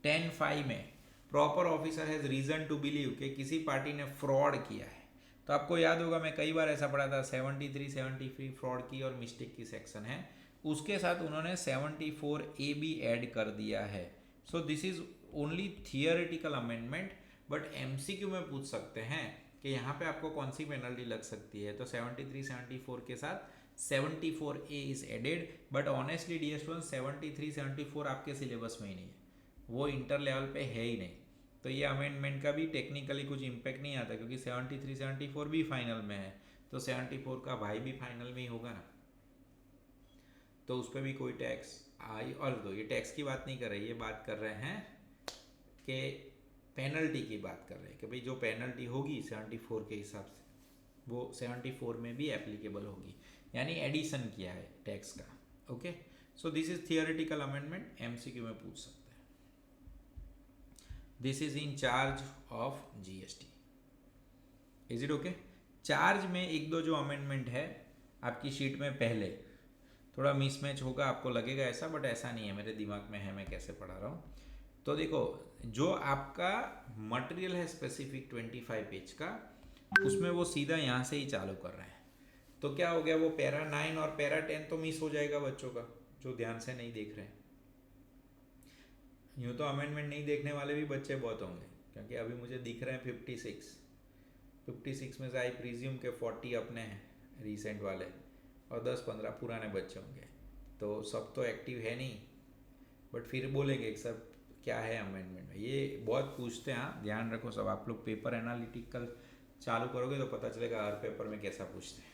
A: 10(5) में proper officer has reason to believe कि किसी पार्टी ने फ्रॉड किया है, तो आपको याद होगा मैं कई बार ऐसा पढ़ा था 73, 73 फ्रॉड की और मिस्टेक की सेक्शन है, उसके साथ उन्होंने 74A भी ऐड कर दिया है। So this is only theoretical amendment, but MCQ में पूछ सकते हैं कि यहाँ पे आपको कौन सी पेनल्टी लग सकती है, तो 73, 74 के साथ 74A is added. But honestly dear student 73, 74 आपके सिलेबस में ही नहीं है, वो इंटर लेवल पे है ही नहीं, तो ये अमेंडमेंट का भी टेक्निकली कुछ इम्पैक्ट नहीं आता, क्योंकि 73, 74 भी फाइनल में है, तो 74 का भाई भी फाइनल में ही होगा ना, तो उस पर भी कोई टैक्स आई। और तो ये टैक्स की बात नहीं कर रहे, ये बात कर रहे हैं कि पेनल्टी की बात कर रहे हैं कि भाई जो पेनल्टी होगी 74 के हिसाब से वो 74 में भी एप्लीकेबल होगी, यानी एडिशन किया है टैक्स का। Okay so this is theoretical amendment, MCQ में पूछ सकते हैं। This is in charge of GST, is it okay. Charge में एक दो जो अमेंडमेंट है आपकी शीट में पहले थोड़ा मिसमैच होगा, आपको लगेगा ऐसा, बट ऐसा नहीं है, मेरे दिमाग में है, मैं कैसे पढ़ा रहा हूँ। तो देखो जो आपका मटेरियल है स्पेसिफिक 25 पेज का, उसमें वो सीधा यहाँ से ही चालू कर रहे हैं, तो क्या हो गया वो पैरा 9 और पैरा 10 तो मिस हो जाएगा बच्चों का जो ध्यान से नहीं देख रहे हैं। यूँ तो अमेंडमेंट नहीं देखने वाले भी बच्चे बहुत होंगे, क्योंकि अभी मुझे दिख रहे हैं 56 में से आई प्रीज्यूम के 40 अपने हैं रिसेंट वाले और 10-15 पुराने बच्चे होंगे, तो सब तो एक्टिव है नहीं, बट फिर बोलेंगे कि सर क्या है अमेंडमेंट में, ये बहुत पूछते हैं। हाँ ध्यान रखो सब, आप लोग पेपर एनालिटिकल चालू करोगे तो पता चलेगा हर पेपर में कैसा पूछते हैं।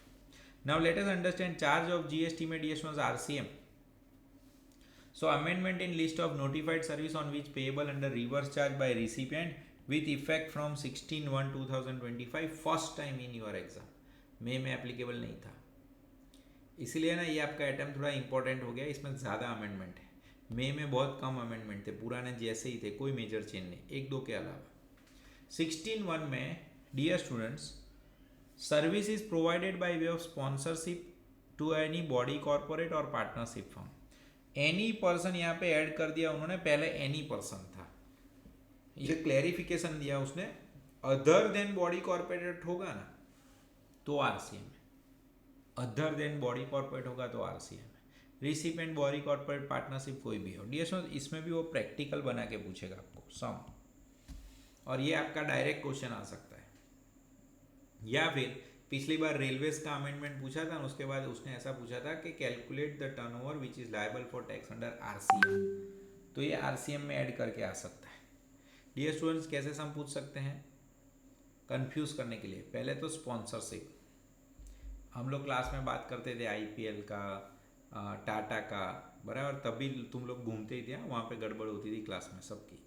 A: Now let us understand charge of GST में dear students RCM. So amendment in list of notified service on which payable under reverse charge by recipient with effect from 16/1/2025 first time in your exam। मई में applicable नहीं था, इसलिए ना ये आपका item थोड़ा important हो गया, इसमें ज़्यादा अमेंडमेंट है। मई में बहुत कम अमेंडमेंट थे, पुराने जैसे ही थे, कोई मेजर चेंज नहीं, एक दो के अलावा। 16(1) में dear students service is provided by way of sponsorship to any body corporate और पार्टनरशिप फर्म। एनी पर्सन यहाँ पे ऐड कर दिया उन्होंने, पहले एनी पर्सन था, ये क्लैरिफिकेशन दिया उसने। अदर देन बॉडी कॉर्पोरेट होगा ना तो आरसीएम है, अदर देन बॉडी कॉर्पोरेट होगा तो आरसीएम है, रिसिपेंट बॉडी कॉर्पोरेट पार्टनरशिप कोई भी हो। डियर स्टूडेंट्स इसमें भी वो प्रैक्टिकल बना के पूछेगा आपको सम, और ये आपका डायरेक्ट क्वेश्चन आ सकता है। या फिर पिछली बार रेलवेज का अमेंडमेंट पूछा था, उसके बाद उसने ऐसा पूछा था कि calculate the turnover which is liable for tax under RCM, तो ये आरसीएम में ऐड करके आ सकता है। डियर स्टूडेंट्स कैसे सम पूछ सकते हैं कंफ्यूज करने के लिए, पहले तो स्पॉन्सरशिप, हम लोग क्लास में बात करते थे आईपीएल का, टाटा का, बराबर, तभी तुम लोग घूमते ही थे, वहाँ पे गड़बड़ होती थी क्लास में सबकी।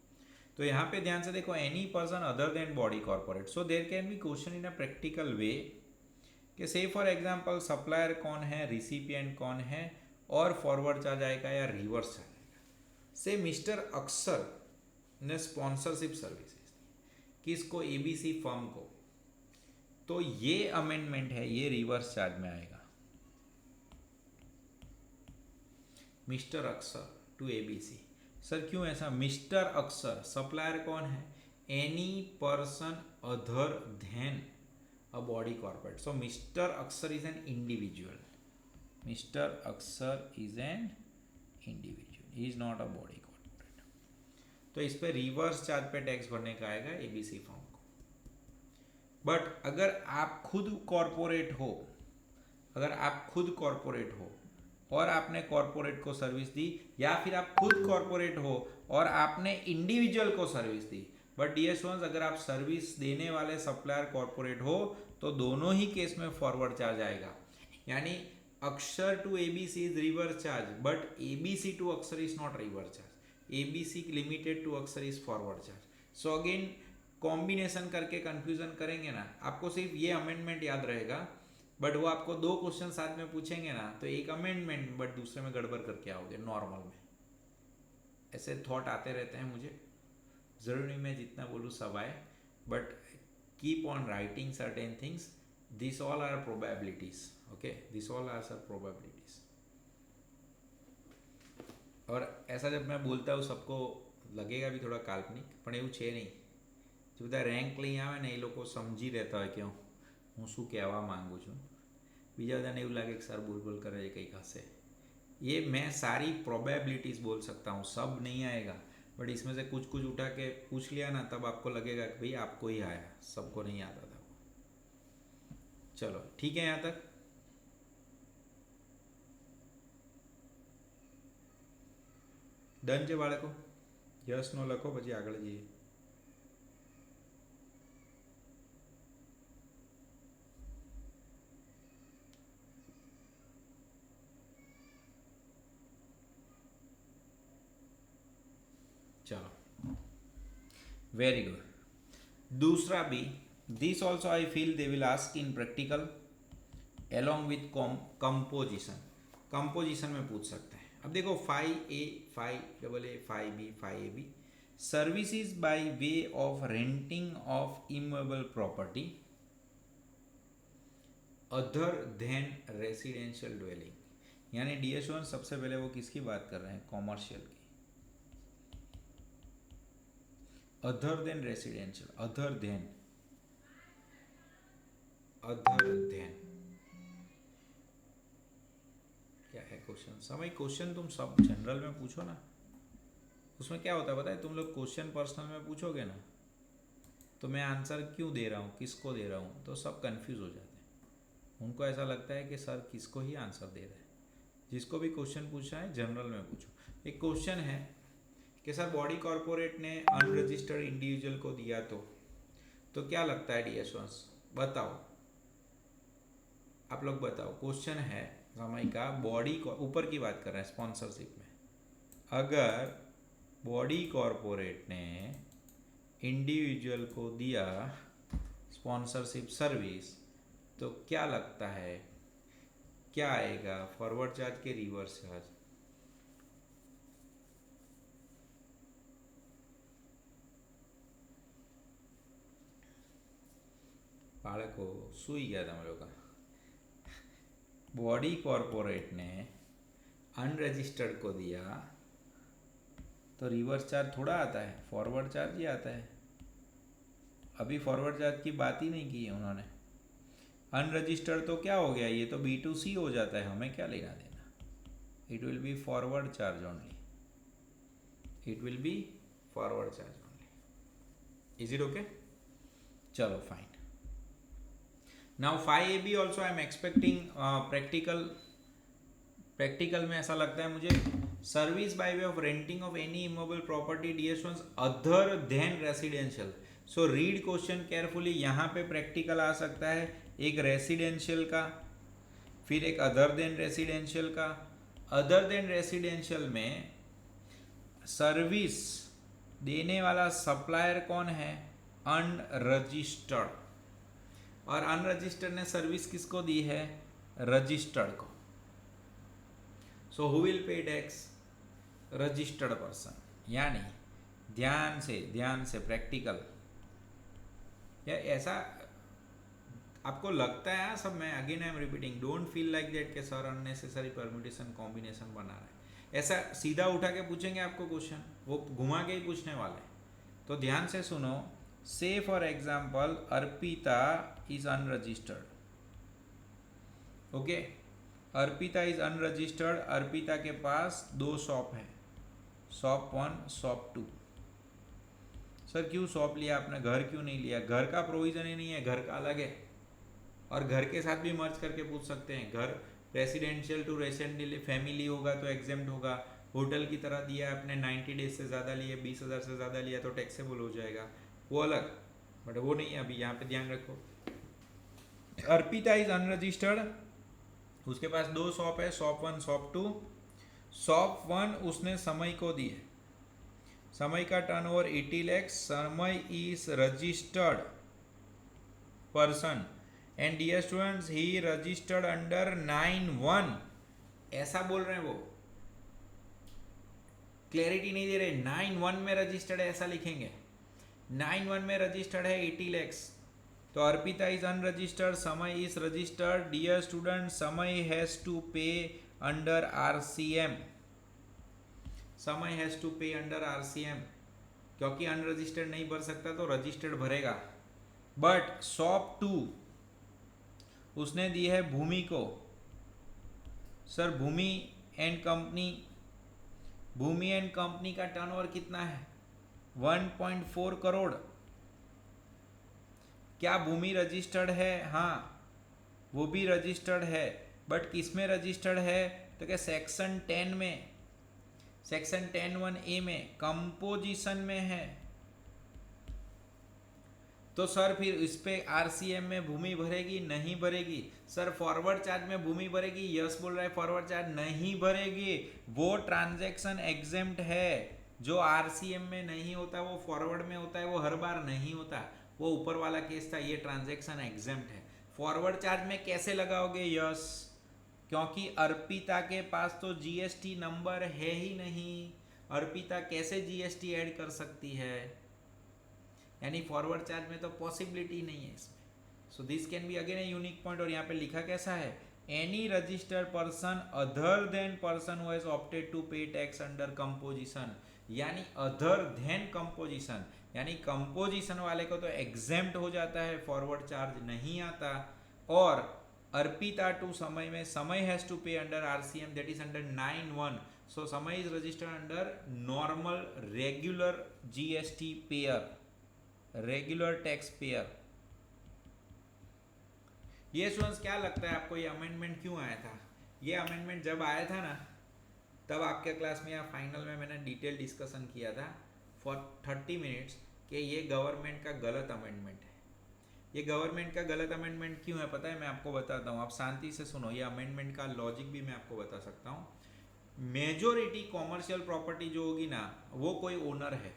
A: तो यहाँ पे ध्यान से देखो, any person other than body corporate, so there can be question in a practical way कि से फॉर एग्जांपल सप्लायर कौन है, रिसिपिएंट कौन है, और फॉरवर्ड चार्ज आएगा या रिवर्स चार्ज आएगा। से मिस्टर अक्सर ने स्पॉन्सरशिप सर्विसेज किसको, एबीसी फर्म को, तो ये अमेंडमेंट है, ये रिवर्स चार्ज में आएगा। मिस्टर अक्षर टू एबीसी। सर क्यों ऐसा? मिस्टर अक्षर सप्लायर कौन है? Any person other then a body corporate. So mister अक्षर इज एन इंडिविजुअल। मिस्टर अक्षर is an individual, he is not a body corporate. तो इस पे रिवर्स चार्ज पे टैक्स भरने का आएगा एबीसी फॉर्म को। बट अगर आप खुद कॉर्पोरेट हो, अगर आप खुद कॉर्पोरेट हो और आपने कॉर्पोरेट को सर्विस दी, या फिर आप खुद कॉर्पोरेट हो और आपने इंडिविजुअल को सर्विस दी, बट डियर स्टूडेंट्स अगर आप सर्विस देने वाले सप्लायर कॉर्पोरेट हो तो दोनों ही केस में फॉरवर्ड चार्ज आएगा। यानी Akshar to ABC is reverse charge, but ABC to Akshar is not reverse charge. ABC limited to Akshar is forward charge. So again combination करके कंफ्यूजन करेंगे ना, आपको सिर्फ ये अमेंडमेंट याद रहेगा, बट वो आपको 2 क्वेश्चन साथ में पूछेंगे ना, तो एक अमेंडमेंट बट दूसरे में गड़बड़ करके आओगे नॉर्मल में। ऐसे थॉट आते रहते हैं मुझे, ज़रूरी नहीं मैं जितना बोलूँ सब आए, but keep on writing certain things. This all are probabilities, okay, this all are sir probabilities. और ऐसा जब मैं बोलता हूँ सबको लगेगा भी थोड़ा काल्पनिक, પણ એવું છે નહીં। जो બધા રેન્ક લઈ આવે ને એ લોકો સમજી રહેતા હોય કે હું શું કહેવા માગું છું, બીજા બધાને એવું લાગે કે સર બોલ કરે છે કંઈક હશે। ये मैं सारी प्रोबेबिलिटीज़ बोल सकता हूँ, सब नहीं आएगा, बट इसमें से कुछ कुछ उठा के पूछ लिया ना, तब आपको लगेगा कि भाई आपको ही आया, सबको नहीं आता था। चलो ठीक है, यहाँ तक डन છે બાળકો? યસ નો લખો પછી આગળ જઈએ। चलो वेरी गुड। दूसरा भी, this also I feel they will ask in practical along with composition. Composition में पूछ सकते हैं। अब देखो 5A 5AA 5B 5AB services by way of renting of immovable property other than residential dwelling. यानी dear student सबसे पहले वो किसकी बात कर रहे हैं? कॉमर्शियल की। Other than residential, other than क्या है क्वेश्चन? समय क्वेश्चन तुम सब जनरल में पूछो ना, उसमें क्या होता है पता है? तुम लोग क्वेश्चन पर्सनल में पूछोगे ना, तो मैं आंसर क्यों दे रहा हूँ, किसको दे रहा हूँ, तो सब कंफ्यूज हो जाते हैं। उनको ऐसा लगता है कि सर किसको ही आंसर दे रहे हैं। जिसको भी क्वेश्चन पूछा है जनरल में पूछो। एक क्वेश्चन है कि सर बॉडी कॉर्पोरेट ने अनरजिस्टर्ड इंडिविजुअल को दिया तो क्या लगता है डियर स्टूडेंट्स? बताओ, आप लोग बताओ। क्वेश्चन है समय का, बॉडी को ऊपर की बात कर रहे हैं स्पॉन्सरशिप में। अगर बॉडी कॉर्पोरेट ने इंडिविजुअल को दिया स्पॉन्सरशिप सर्विस, तो क्या लगता है क्या आएगा? फॉरवर्ड चार्ज के रिवर्स चार्ज? बाळको सूई गया था मेरे का। बॉडी कॉर्पोरेट ने अनरजिस्टर्ड को दिया तो रिवर्स चार्ज थोड़ा आता है, फॉरवर्ड चार्ज ही आता है। अभी फॉरवर्ड चार्ज की बात ही नहीं की है उन्होंने। अनरजिस्टर्ड तो क्या हो गया? ये तो B2C हो जाता है, हमें क्या लेना देना। It will be forward charge only, it will be forward charge only. Is it okay? चलो fine. Now 5AB also I am expecting practical में ऐसा लगता है मुझे, service by way of renting of any immovable property dear students other than residential. So read question carefully. यहाँ पे practical आ सकता है एक रेसिडेंशियल का, फिर एक अदर देन रेसिडेंशियल का। अदर देन रेसिडेंशियल में सर्विस देने वाला सप्लायर कौन है? अनरजिस्टर्ड। और अनरजिस्टर्ड ने सर्विस किसको दी है? रजिस्टर्ड को। So who will pay tax? Registered person. यानी ध्यान से प्रैक्टिकल, या ऐसा आपको लगता है सब, मैं again I am repeating, don't feel like that के सर अननेसेसरी परम्यूटेशन कॉम्बिनेशन बना रहा है। ऐसा सीधा उठा के पूछेंगे आपको क्वेश्चन, वो घुमा के ही पूछने वाले हैं। तो ध्यान से सुनो। से for example Arpita is unregistered, okay. Arpita is unregistered, Arpita के पास 2 शॉप है, शॉप 1 शॉप 2। सर क्यों शॉप लिया आपने, घर क्यों नहीं लिया? घर का प्रोविजन ही नहीं है, घर का अलग है। और घर के साथ भी मर्ज करके पूछ सकते हैं। घर रेसिडेंशियल टू रेसिडेंशियल फैमिली होगा तो एग्जेम्प्ट होगा। होटल की तरह दिया आपने, 90 डेज से ज़्यादा लिए, 20,000 से ज़्यादा लिया तो टैक्सेबल हो जाएगा, वो अलग। बट वो नहीं है अभी, यहाँ पे ध्यान रखो। अर्पिता इज अनरजिस्टर्ड, उसके पास 2 शॉप है, शॉप 1 शॉप 2। शॉप 1 उसने समय को दी है, समय का टर्नओवर 80 लाख। समय is registered person and dear students he registered under 9(1). ऐसा बोल रहे हैं वो, क्लैरिटी नहीं दे रहे। 9(1) में रजिस्टर्ड है ऐसा लिखेंगे। 9(1) में रजिस्टर्ड है 80 लाख। तो अर्पिता इज अनरजिस्टर्ड, समय इज रजिस्टर्ड। डियर स्टूडेंट समय हैज टू पे अंडर आरसीएम, समय हैज टू पे अंडर आरसीएम, क्योंकि अनरजिस्टर्ड नहीं भर सकता तो रजिस्टर्ड भरेगा। बट शॉप 2 उसने दी है भूमि को। Sir Bhumi and company, Bhumi and company का टर्नओवर कितना है? 1.4 करोड़। क्या भूमि रजिस्टर्ड है? हाँ वो भी रजिस्टर्ड है, बट किस में रजिस्टर्ड है? तो क्या सेक्शन 10 में, सेक्शन 10(1)(a) में कंपोजिशन में है। तो सर फिर इस पे आरसीएम में भूमि भरेगी? नहीं भरेगी। सर फॉरवर्ड चार्ज में भूमि भरेगी? यस बोल रहा है, फॉरवर्ड चार्ज नहीं भरेगी। वो ट्रांजैक्शन एग्जेम्प्ट है। जो आरसीएम में नहीं होता वो फॉरवर्ड में होता है, वो हर बार नहीं होता, वो ऊपर वाला केस था, ये ट्रांजैक्शन एग्जेम्प्ट है। फॉरवर्ड चार्ज में कैसे लगाओगे? यस, क्योंकि अर्पिता के पास तो जीएसटी नंबर है ही नहीं, अर्पिता कैसे जीएसटी ऐड कर सकती है? यानी फॉरवर्ड चार्ज में तो पॉसिबिलिटी नहीं है इसमें। So this can be again a unique point. और यहाँ पे लिखा कैसा है? Any registered person other than person who has opted to pay tax under composition, यानी अदर देन कंपोजिशन, यानी कंपोजिशन वाले को तो एग्जेम्प्ट हो जाता है, फॉरवर्ड चार्ज नहीं आता। और अर्पिता टू समय में समय हैज टू पे under RCM, that is under 9(1). सो समय is registered under normal regular GST pair, regular tax payer. ये स्टूडेंट्स क्या लगता है आपको, ये अमेंडमेंट क्यों आया था? ये अमेंडमेंट जब आया था ना, तब आपके क्लास में या फाइनल में मैंने डिटेल डिस्कशन किया था फॉर 30 मिनट्स कि ये गवर्नमेंट का गलत अमेंडमेंट है। ये गवर्नमेंट का गलत अमेंडमेंट क्यों है पता है? मैं आपको बताता हूँ, आप शांति से सुनो। ये अमेंडमेंट का लॉजिक भी मैं आपको बता सकता हूँ। मेजोरिटी कॉमर्शियल प्रॉपर्टी जो होगी ना, वो कोई ओनर है,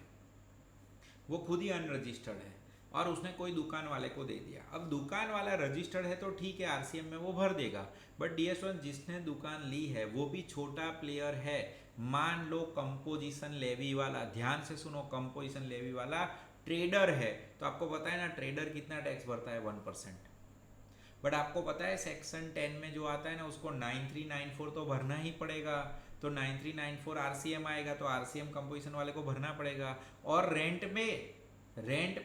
A: वो खुद ही अनरजिस्टर्ड है और उसने कोई दुकान वाले को दे दिया। अब दुकान वाला रजिस्टर्ड है तो ठीक है, आरसीएम में वो भर देगा। बट डियर स्टूडेंट, जिसने दुकान ली है वो भी छोटा प्लेयर है। मान लो कंपोजिशन लेवी वाला, ध्यान से सुनो, कंपोजिशन लेवी वाला ट्रेडर है, तो आपको पता है ना ट्रेडर कितना टैक्स भरता है? 1%। बट आपको पता है सेक्शन 10 में जो आता है ना, उसको 9394 तो भरना ही पड़ेगा। तो 9394 आरसीएम आएगा तो आरसीएम कंपोजिशन वाले को भरना पड़ेगा। और रेंट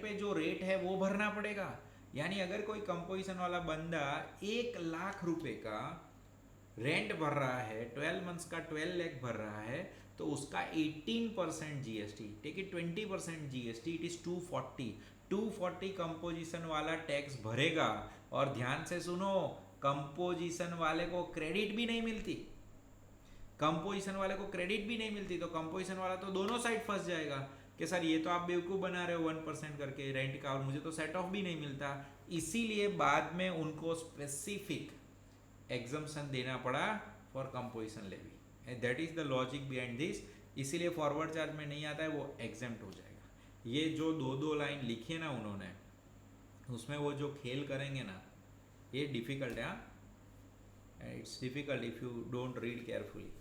A: पे जो रेट है वो भरना पड़ेगा। यानी अगर कोई कंपोजिशन वाला बंदा 1,00,000 रुपए का रेंट भर रहा है, 12 मंथ्स का 12 लाख भर रहा है, तो उसका 18% GST, take it 20% GST, it is 240 composition वाला टैक्स भरेगा। और ध्यान से सुनो, कंपोजिशन वाले को क्रेडिट भी नहीं मिलती, कंपोजिशन वाले को क्रेडिट भी नहीं मिलती। तो कंपोजिशन वाला तो दोनों साइड फंस जाएगा कि सर ये तो आप बेवकूफ़ बना रहे हो 1% करके रेंट का, और मुझे तो सेट ऑफ भी नहीं मिलता। इसीलिए बाद में उनको स्पेसिफिक एग्जम्पशन देना पड़ा for composition levy. That is the logic behind this. इसीलिए फॉरवर्ड चार्ज में नहीं आता है, वो एग्जेम्प्ट हो जाएगा। ये जो 2 लाइन लिखी है ना उन्होंने, उसमें वो जो खेल करेंगे ना, ये डिफिकल्ट है। It's difficult if you don't read carefully.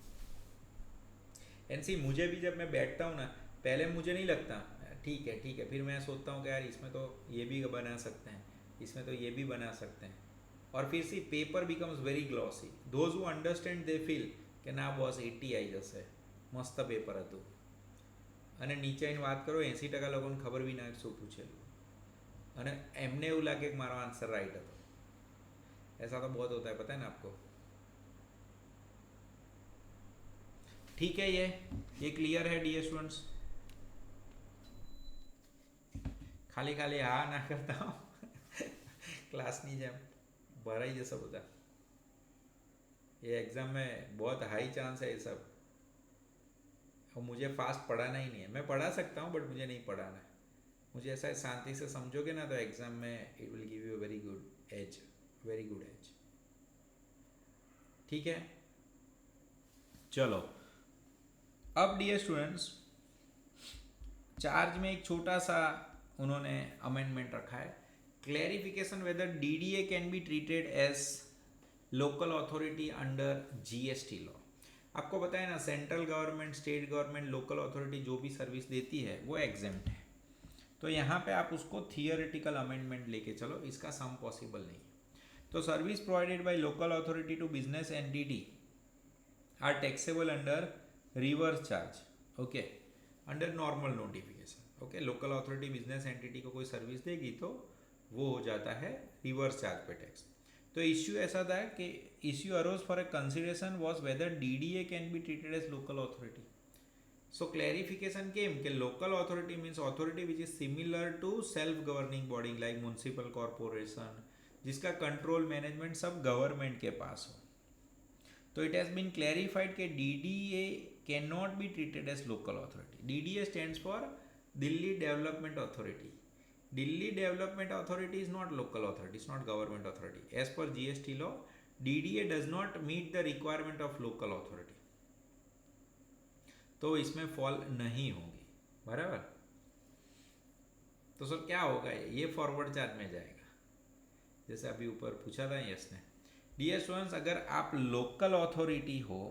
A: And see, मुझे भी जब मैं बैठता हूँ ना, पहले मुझे नहीं लगता ठीक है, फिर मैं सोचता हूँ कि यार इसमें तो ये भी बना सकते हैं, इसमें तो ये भी बना सकते हैं। और फिर see paper becomes very glossy. Those who understand they feel कि ना बॉस 80 आई जैसे, મસ્ત પેપર હતું. અને નીચે આવીને વાત કરો 80% લોકોને ખબર બી ના શું પૂછેલું, અને એમને એવું લાગે કે મારો આન્સર राइट હતો. ऐसा तो बहुत होता है, पता है ना आपको. ठीक है, ये क्लियर है डियर स्टूडेंट्स. खाली खाली हाँ ना करता हूँ क्लासની જેમ भराई जैसा બધા. ये एग्ज़ाम में बहुत हाई चांस है ये सब. और मुझे फास्ट पढ़ाना ही नहीं है. मैं पढ़ा सकता हूँ बट मुझे नहीं पढ़ाना है. मुझे ऐसा है, शांति से समझोगे ना तो एग्ज़ाम में it will give you very good edge, very good edge. ठीक है, चलो. अब डियर स्टूडेंट्स, चार्ज में एक छोटा सा उन्होंने अमेंडमेंट रखा है. Clarification whether DDA can be treated as local authority under GST law. आपको पता है ना, central government, state government, local authority जो भी सर्विस देती है वो एग्जेम्प्ट है. तो यहाँ पे आप उसको थियोरेटिकल अमेंडमेंट लेके चलो, इसका सम पॉसिबल नहीं है. तो service provided by local authority to business entity are taxable under reverse charge. Okay, under normal notification. Okay, local authority business entity को कोई सर्विस देगी तो वो हो जाता है रिवर्स चार्ज पे टैक्स. तो इश्यू ऐसा था कि issue arose for a consideration was whether DDA can be treated as local authority. So clarification came कि local authority means authority which is similar to self governing body like municipal corporation, जिसका control management सब government के पास हो. तो it has been clarified कि DDA can not be treated as local authority. DDA stands for Delhi development authority. Delhi Development Authority is not local authority, it's not government authority. As per GST law, DDA does not meet the requirement of local authority. तो इसमें fall नहीं होगी, बराबर. तो sir क्या होगा, ये forward charge में जाएगा, जैसे अभी ऊपर पूछा था यस ने. डियर स्टूडेंट्स, अगर आप लोकल अथॉरिटी हो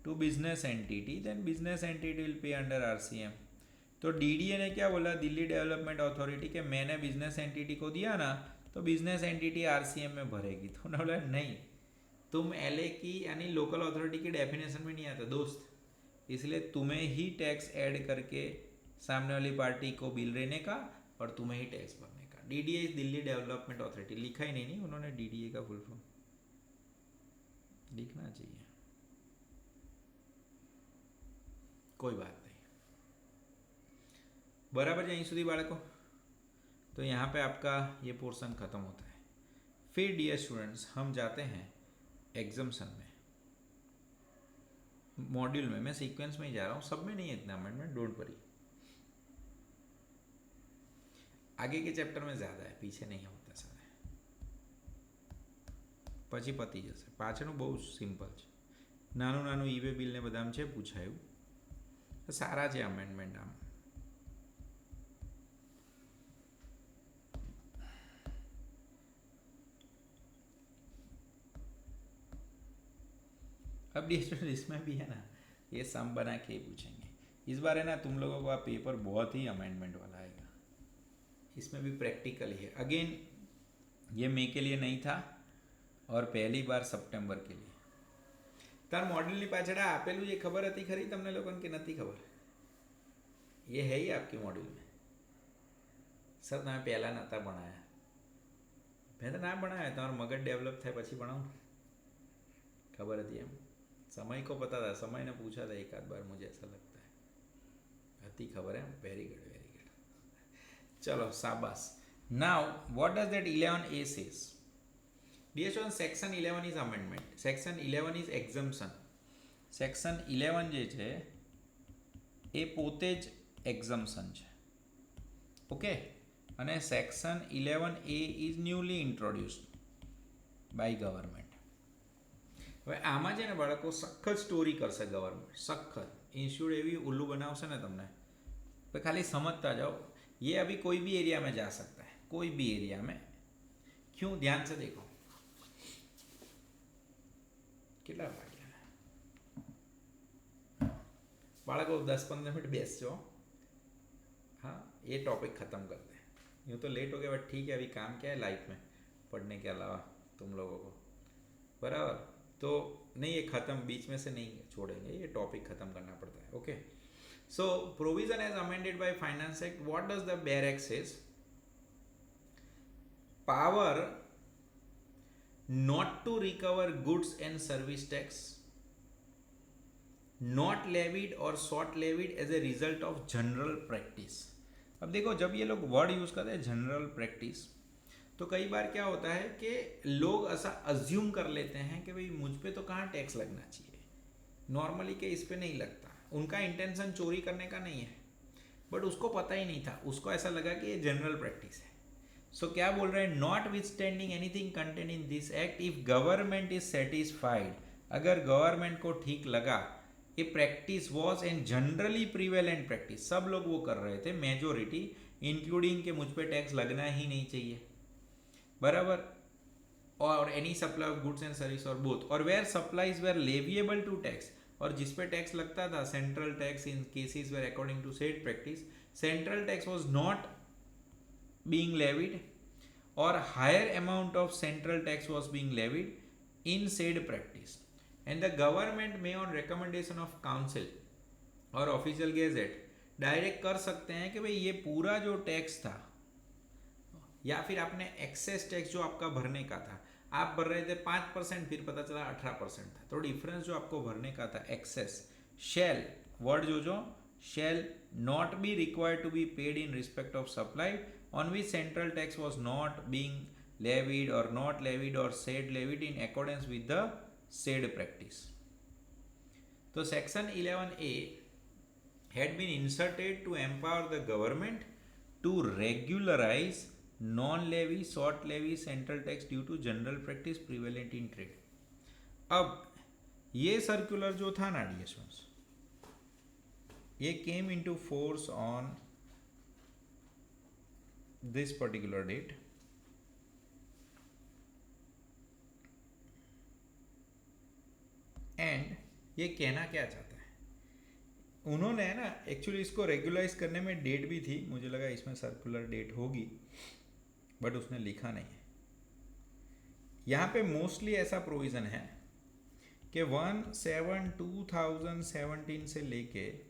A: to business entity, then business entity will pay under RCM. तो डीडीए ने क्या बोला, दिल्ली डेवलपमेंट अथॉरिटी, के मैंने बिजनेस एंटिटी को दिया ना तो बिजनेस एंटिटी आरसीएम में भरेगी. तो उन्होंने बोला नहीं, तुम एलए की यानी लोकल अथॉरिटी की डेफिनेशन में नहीं आता दोस्त, इसलिए तुम्हें ही टैक्स ऐड करके सामने वाली पार्टी को बिल लेने का और तुम्हें ही टैक्स भरने का. DDA is Delhi development authority. लिखा ही नहीं उन्होंने डीडीए का फुल फॉर्म, लिखना चाहिए. कोई बात नहीं, बराबर है यहीं સુધી बालकों. तो यहाँ पे आपका ये पोर्शन ख़त्म होता है. फिर डियर स्टूडेंट्स हम जाते हैं एग्जाम्शन में, मॉड्यूल में. मैं सीक्वेंस में ही जा रहा हूँ, सब में नहीं है इतना अमेंडमेंट, डोंट वरी. आगे के चैप्टर में ज़्यादा है, पीछे नहीं होता सारा. પછી પતી જશે. પાછળનું બહુ સિમ્પલ છે, નાનું નાનું ઈવે બિલ ને બધામાં છે પૂછાયું. સારા છે અમેન્ડમેન્ટ આમ. अब डिस्टेंस इसमें भी है ना, ये सम बना के ही पूछेंगे. इस बार है ना तुम लोगों को पेपर बहुत ही अमेंडमेंट वाला आएगा. इसमें भी प्रैक्टिकल ही है. अगेन ये मई के लिए नहीं था और पहली बार सितंबर के लिए. तार मॉड्यूल पाछड़ आपेलू ये खबर थी खरी तमने लोगों के नहीं खबर? ये है ही आपके मॉड्यूल में. सर तुम्हें पहला नता बनाया, मैं तो ना बनाया, तुम्हारा मगज डेवलप थे पछी बनाऊँ, खबर थी एम. समय को पता था, समय ने पूछा था एक आध बार, मुझे ऐसा लगता है अति खबर है. Very good, very good. चलो शाबाश. Now what does that 11A says? Dear student, section 11 is amendment, section 11 is exemption. Section 11 જે છે એ પોતે જ એક્ઝમ્પશન છે. ઓકે, અને section 11A is newly introduced by government. હવે આમાં છે ને બાળકો સખત સ્ટોરી કરશે ગવર્મેન્ટ, સખત इंस्टीट्यूट एवी उल्लू बनावશે ને તમને, तो खाली समझता जाओ. ये अभी कोई भी एरिया में जा सकता है, कोई भी एरिया में. क्यों? ध्यान से देखो. કેટલા વાગ્યા બાળકો? 10-15 मिनट બેસજો. हाँ, ये टॉपिक ख़त्म करते हैं. यूँ तो लेट हो गया बट ठीक है, अभी काम क्या है लाइफ में पढ़ने के अलावा तुम लोगों को, बराबर. तो नहीं, ये खत्म बीच में से नहीं छोड़ेंगे, ये टॉपिक खत्म करना पड़ता है. Okay, so provision as amended by finance act, what does the bare act says? Power not to recover goods and service tax not levied or sought levied as a result of general practice. अब देखो, जब ये लोग word use करते हैं general practice, तो कई बार क्या होता है कि लोग ऐसा अज्यूम कर लेते हैं कि भाई मुझ पे तो कहाँ टैक्स लगना चाहिए, नॉर्मली के इस पे नहीं लगता. उनका इंटेंशन चोरी करने का नहीं है, बट उसको पता ही नहीं था, उसको ऐसा लगा कि ये जनरल प्रैक्टिस है. सो क्या बोल रहे हैं? Not with standing anything contain in this act, if government is satisfied, अगर गवर्नमेंट को ठीक लगा, ये practice was and generally prevalent practice, सब लोग वो कर रहे थे, मेजोरिटी इंक्लूडिंग के मुझ पे टैक्स लगना ही नहीं चाहिए, बराबर, और any supply of goods and service or both, और where supplies were leviable to tax, और जिस पे टैक्स लगता था central tax in cases where according to said practice central tax was not being levied or higher amount of central tax was being levied in said practice, and the government may on recommendation of council or official gazette direct कर सकते हैं कि भाई ये पूरा जो tax था, या फिर आपने एक्सेस टैक्स जो आपका भरने का था, आप भर रहे थे 5%, फिर पता चला 18% था, तो डिफरेंस जो आपको भरने का था एक्सेस, शैल वर्ड जो shall not be required to be paid in respect of supply on which central tax was not being levied or not levied or said levied in accordance with the said practice. So section 11A had been inserted to empower the government to regularize non-levy, short levy central tax due to general practice prevalent in trade. अब ये circular जो था ना dear students, ये came into force on this particular date, and ये कहना क्या चाहता है, उन्होंने है ना एक्चुअली इसको रेगुलाइज करने में डेट भी थी, मुझे लगा इसमें सर्कुलर डेट होगी, बट उसने लिखा नहीं है. यहाँ पे मोस्टली ऐसा प्रोविज़न है कि 1/7/2017 से लेके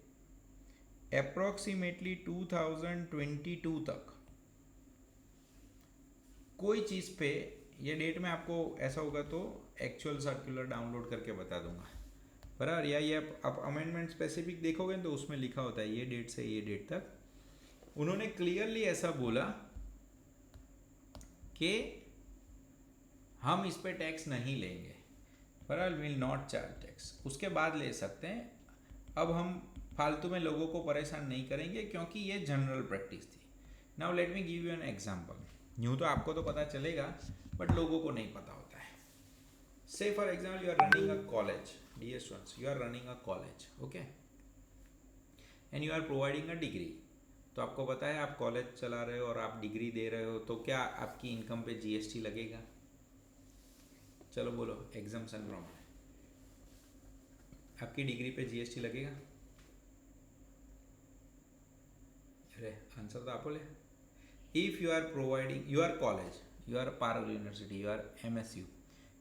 A: अप्रॉक्सीमेटली 2022 तक कोई चीज़ पे, ये डेट में आपको ऐसा होगा तो एक्चुअल सर्कुलर डाउनलोड करके बता दूंगा, बराबर, या ये आप अमेंडमेंट स्पेसिफिक देखोगे तो उसमें लिखा होता है ये डेट से ये डेट तक. उन्होंने क्लियरली ऐसा बोला कि हम इस पे टैक्स नहीं लेंगे, बराबर, विल नॉट चार्ज टैक्स, उसके बाद ले सकते हैं. अब हम फालतू में लोगों को परेशान नहीं करेंगे क्योंकि ये जनरल प्रैक्टिस थी. Now let me give you an example. यूँ तो आपको तो पता चलेगा, बट लोगों को नहीं पता होता है. Say for example you are running a college, dear students, you are running a college, okay, and you are providing a degree. तो आपको पता है आप कॉलेज चला रहे हो और आप डिग्री दे रहे हो, तो क्या आपकी इनकम पे जीएसटी लगेगा? चलो बोलो, एग्जाम्पशन फ्रॉम, आपकी डिग्री पे जीएसटी लगेगा? अरे आंसर तो आप बोले. If you are providing, you are college, you are Parul University, you are MSU,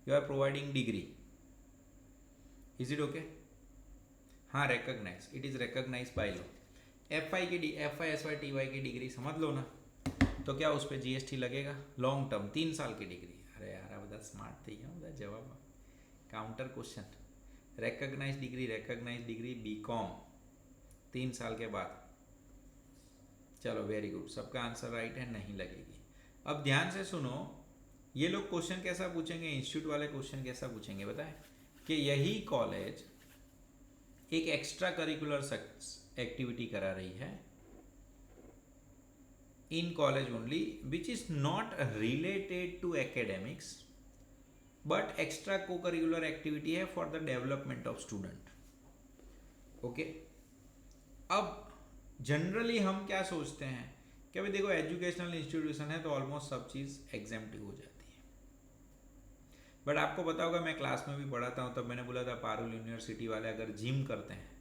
A: you are providing degree, is it okay? हाँ, recognise, it is recognise by law. FI SY TY की degree समझ लो ना, तो क्या उस पर जीएसटी लगेगा? लॉन्ग टर्म 3 साल की डिग्री. अरे यार आप બધા स्मार्ट થઈ ગયા, બધા જવાબ counter question. Recognise degree BCom 3 साल के बाद. चलो वेरी गुड, सबका आंसर राइट है, नहीं लगेगी. अब ध्यान से सुनो, ये लोग क्वेश्चन कैसा पूछेंगे, इंस्टीट्यूट वाले क्वेश्चन कैसा पूछेंगे बताएं, कि यही कॉलेज एक एक्स्ट्रा करिकुलर एक्टिविटी करा रही है in college only, which is not related to academics, but extra co curricular activity है for the development of student. Okay, अब जनरली हम क्या सोचते हैं कि भाई देखो एजुकेशनल इंस्टीट्यूशन है तो ऑलमोस्ट सब चीज़ एग्जेम्प्टिव हो जाती है, बट आपको पता होगा, मैं क्लास में भी पढ़ाता हूँ, तब मैंने बोला था पारुल यूनिवर्सिटी वाले अगर जिम करते हैं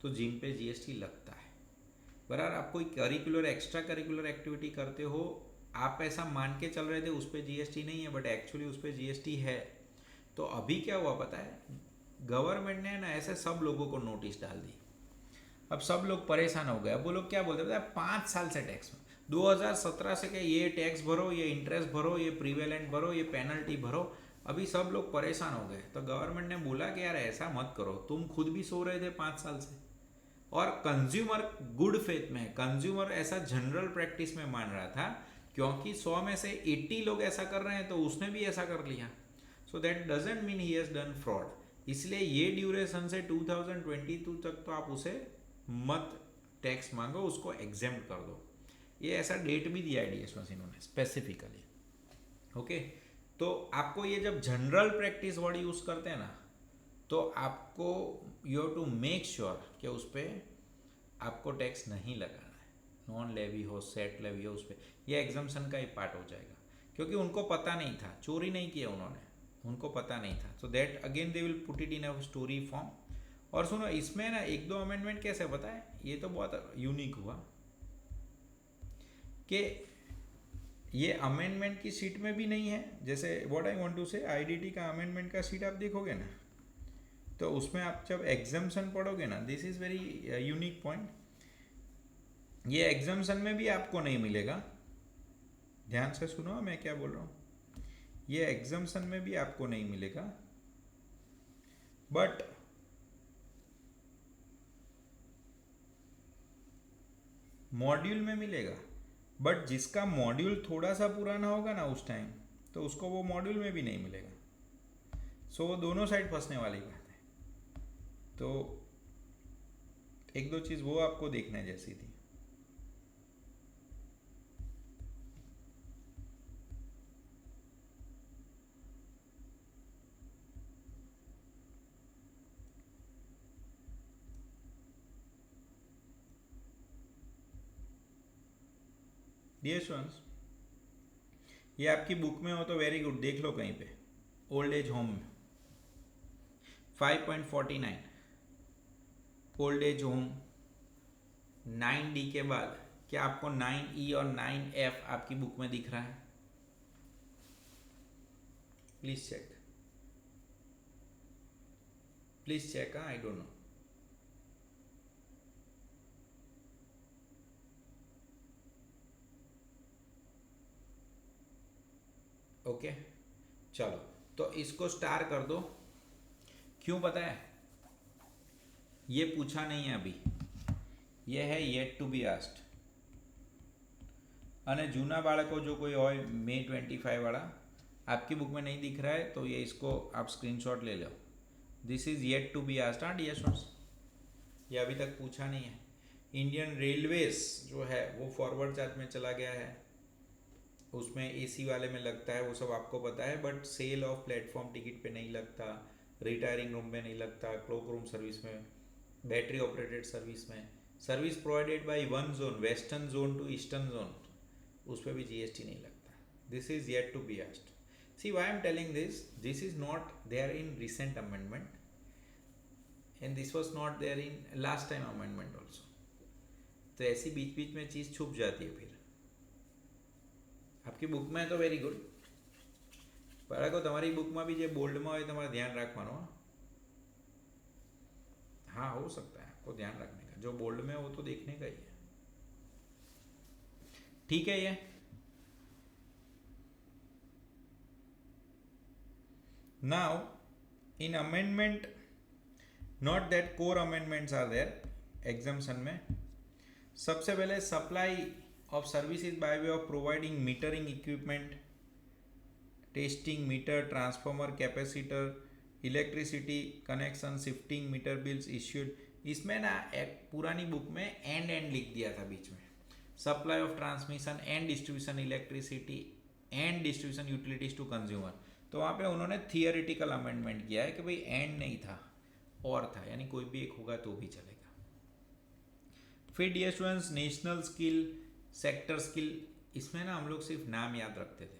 A: तो जिम पे जीएसटी लगता है, बराबर. आप कोई करिकुलर एक्स्ट्रा करिकुलर एक्टिविटी करते हो, आप ऐसा मान के चल रहे थे उस पर जीएसटी नहीं है, बट एक्चुअली उस पर जीएसटी है. तो अभी क्या हुआ पता है, गवर्नमेंट ने ना ऐसे सब लोगों को नोटिस डाल दी। अब सब लोग परेशान हो गए। अब वो लोग क्या बोलते हैं, 5 साल से टैक्स में 2017 से कि ये टैक्स भरो, ये इंटरेस्ट भरो, ये प्रीवेलेंट भरो, ये पेनल्टी भरो। अभी सब लोग परेशान हो गए। तो गवर्नमेंट ने बोला कि यार ऐसा मत करो, तुम खुद भी सो रहे थे 5 साल से, और कंज्यूमर गुड फेथ में है, कंज्यूमर ऐसा जनरल प्रैक्टिस में मान रहा था, क्योंकि 100 में से 80 लोग ऐसा कर रहे हैं तो उसने भी ऐसा कर लिया। So that doesn't mean he has done fraud. इसलिए ये ड्यूरेशन से 2022 तक तो आप उसे मत टैक्स मांगो, उसको एग्जेम्प्ट कर दो। ये ऐसा डेट भी दिया है डीएस में इन्होंने स्पेसिफिकली। ओके, तो आपको ये जब जनरल प्रैक्टिस वर्ड यूज करते हैं ना, तो आपको you have to make sure कि उस पर आपको टैक्स नहीं लगाना है। नॉन लेवी हो, सेट लेवी हो, उस पर यह एग्जाम्पशन का एक पार्ट हो जाएगा, क्योंकि उनको पता नहीं था, चोरी नहीं किया उन्होंने, उनको पता नहीं था। So that again they will put it in a story form. और सुनो, इसमें ना 1-2 अमेंडमेंट कैसे पता है, ये तो बहुत यूनिक हुआ कि ये अमेंडमेंट की सीट में भी नहीं है। जैसे व्हाट आई वांट टू से, आईडीटी का अमेंडमेंट का सीट आप देखोगे ना, तो उसमें आप जब एग्जाम्पशन पढ़ोगे ना, this is very unique point, ये एग्जाम्पशन में भी आपको नहीं मिलेगा। ध्यान से सुनो मैं क्या बोल रहा हूँ, ये एग्जाम्पशन में भी आपको नहीं मिलेगा, बट मॉड्यूल में मिलेगा। बट जिसका मॉड्यूल थोड़ा सा पुराना होगा ना उस टाइम, तो उसको वो मॉड्यूल में भी नहीं मिलेगा। सो वो दोनों साइड फंसने वाली बात है। तो 1-2 चीज़ वो आपको देखने जैसी थी। डियर स्टूडेंट्स, ये आपकी बुक में हो तो वेरी गुड, देख लो कहीं पे, ओल्ड एज होम में 5.49 ओल्ड एज होम 9D के बाद क्या आपको 9E और 9F आपकी बुक में दिख रहा है? Please check, please check. I don't know. Okay, चलो तो इसको स्टार कर दो। क्यों पता है? ये पूछा नहीं है अभी, ये है येट टू बी आस्क्ड। અને જૂના બાળકો जो कोई હોય May 25 वाला आपकी बुक में नहीं दिख रहा है, तो ये इसको आप स्क्रीनशॉट ले लो। This is yet to be asked. हाँ डियर स्टूडेंट्स, ये अभी तक पूछा नहीं है। इंडियन रेलवेज जो है वो फॉरवर्ड चार्ज में चला गया है, उसमें एसी वाले में लगता है, वो सब आपको पता है, but sale of platform ticket पे नहीं लगता, रिटायरिंग रूम में नहीं लगता, क्लोक रूम सर्विस में, बैटरी ऑपरेटेड सर्विस में, service provided by one zone, western zone to eastern zone, उस पर भी जीएसटी नहीं लगता। This is yet to be asked. See why I am telling this, this is not there in recent amendment and this was not there in last time amendment also. तो ऐसी बीच बीच में चीज़ छुप जाती है। फिर आपकी बुक में है तो वेरी गुड, બાળકો તમારી બુકમાં બી જે બોલ્ડમાં હોય તમારે ध्यान રાખવાનો। हाँ हो सकता है, आपको ध्यान रखने का, जो बोल्ड में हो तो देखने का ही है। ठीक है। ये now in amendment, not that core amendments are there exemption में, सबसे पहले supply of services by way of providing metering equipment, testing meter, transformer, capacitor, electricity connection, shifting meter bills issued. इसमें ना एक पुरानी बुक में एंड लिख दिया था बीच में, supply of transmission and distribution electricity and distribution utilities to consumer. तो वहाँ पे उन्होंने थियोरिटिकल अमेंडमेंट किया है कि भाई एंड नहीं था और था, यानी कोई भी एक होगा तो भी चलेगा। फिर dear students, national skill, sector skill, इसमें ना हम लोग सिर्फ नाम याद रखते थे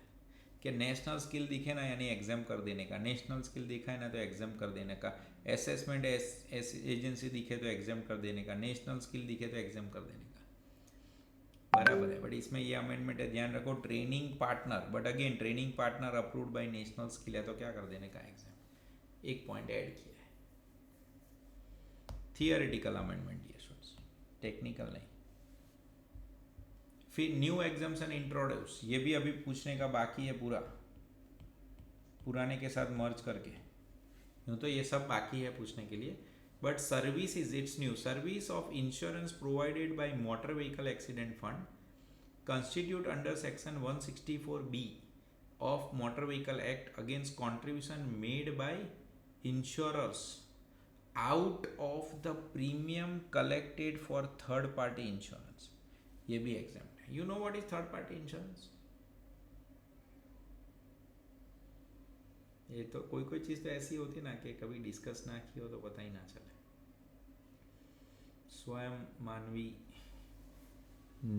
A: कि नेशनल स्किल दिखे ना यानी एग्जाम कर देने का, नेशनल स्किल दिखा है ना तो एग्जाम कर देने का, असेसमेंट एजेंसी दिखे तो एग्जाम कर देने का, नेशनल स्किल दिखे तो एग्जाम कर देने का, बराबर है। बट इसमें ये अमेंडमेंट है, ध्यान रखो, training partner, but again training partner approved by national skill है तो क्या कर देने का एग्जाम। एक पॉइंट ऐड किया है। थियोरिटिकल अमेंडमेंट ये स्टूडेंट्स, टेक्निकल नहीं। फिर न्यू एग्जाम्शन इंट्रोड्यूस, ये भी अभी पूछने का बाकी है पूरा, पुराने के साथ मर्ज करके, यूँ तो ये सब बाकी है पूछने के लिए। But service is it's new, service of insurance provided by motor vehicle accident fund constitute under section 164B of Motor Vehicle Act against contribution made by insurers out of the premium collected for third party insurance, ये भी exempt है। You know what is third party insurance? ये तो कोई कोई चीज़ तो ऐसी होती ना कि कभी डिस्कस ना की हो तो पता ही ना चले। स्वयं मानवी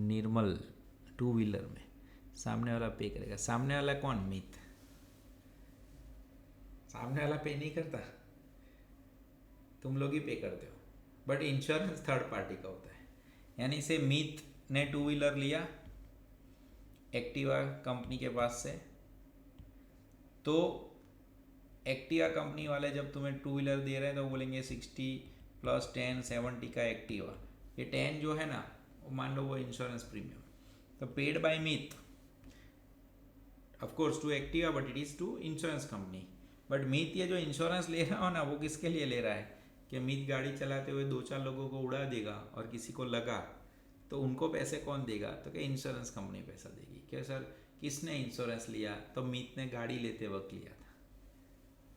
A: निर्मल टू व्हीलर में सामने वाला पे करेगा, सामने वाला कौन? मित। सामने वाला पे नहीं करता, तुम लोग ही पे करते हो, बट इंश्योरेंस थर्ड पार्टी का होता है। यानी से मित ने टू व्हीलर लिया एक्टिवा कंपनी के पास से, तो एक्टिवा कंपनी वाले जब तुम्हें टू व्हीलर दे रहे हैं तो बोलेंगे 60 + 10 70 का एक्टिवा, ये 10 जो है ना वो मान लो वो इंश्योरेंस प्रीमियम, तो paid by Mit of course to Activa but it is to insurance company. But Mit ये जो इंश्योरेंस ले रहा हो ना वो किसके लिए ले रहा है कि मित गाड़ी चलाते हुए 2-4 लोगों को उड़ा देगा और किसी को लगा तो उनको पैसे कौन देगा? तो क्या इंश्योरेंस कंपनी पैसा देगी। क्या सर किसने इंश्योरेंस लिया? तो मित ने गाड़ी लेते वक्त लिया था,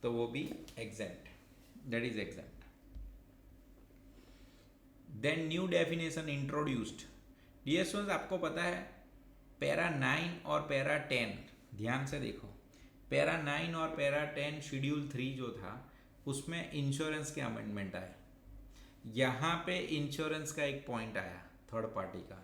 A: तो वो भी exempt, that is exempt. Then new definition introduced. Dear students, आपको पता है पैरा 9 और पैरा 10, ध्यान से देखो, पैरा 9 और पैरा 10 शेड्यूल 3 जो था उसमें इंश्योरेंस के अमेंडमेंट आए। यहाँ पे इंश्योरेंस का एक पॉइंट आया थर्ड पार्टी का।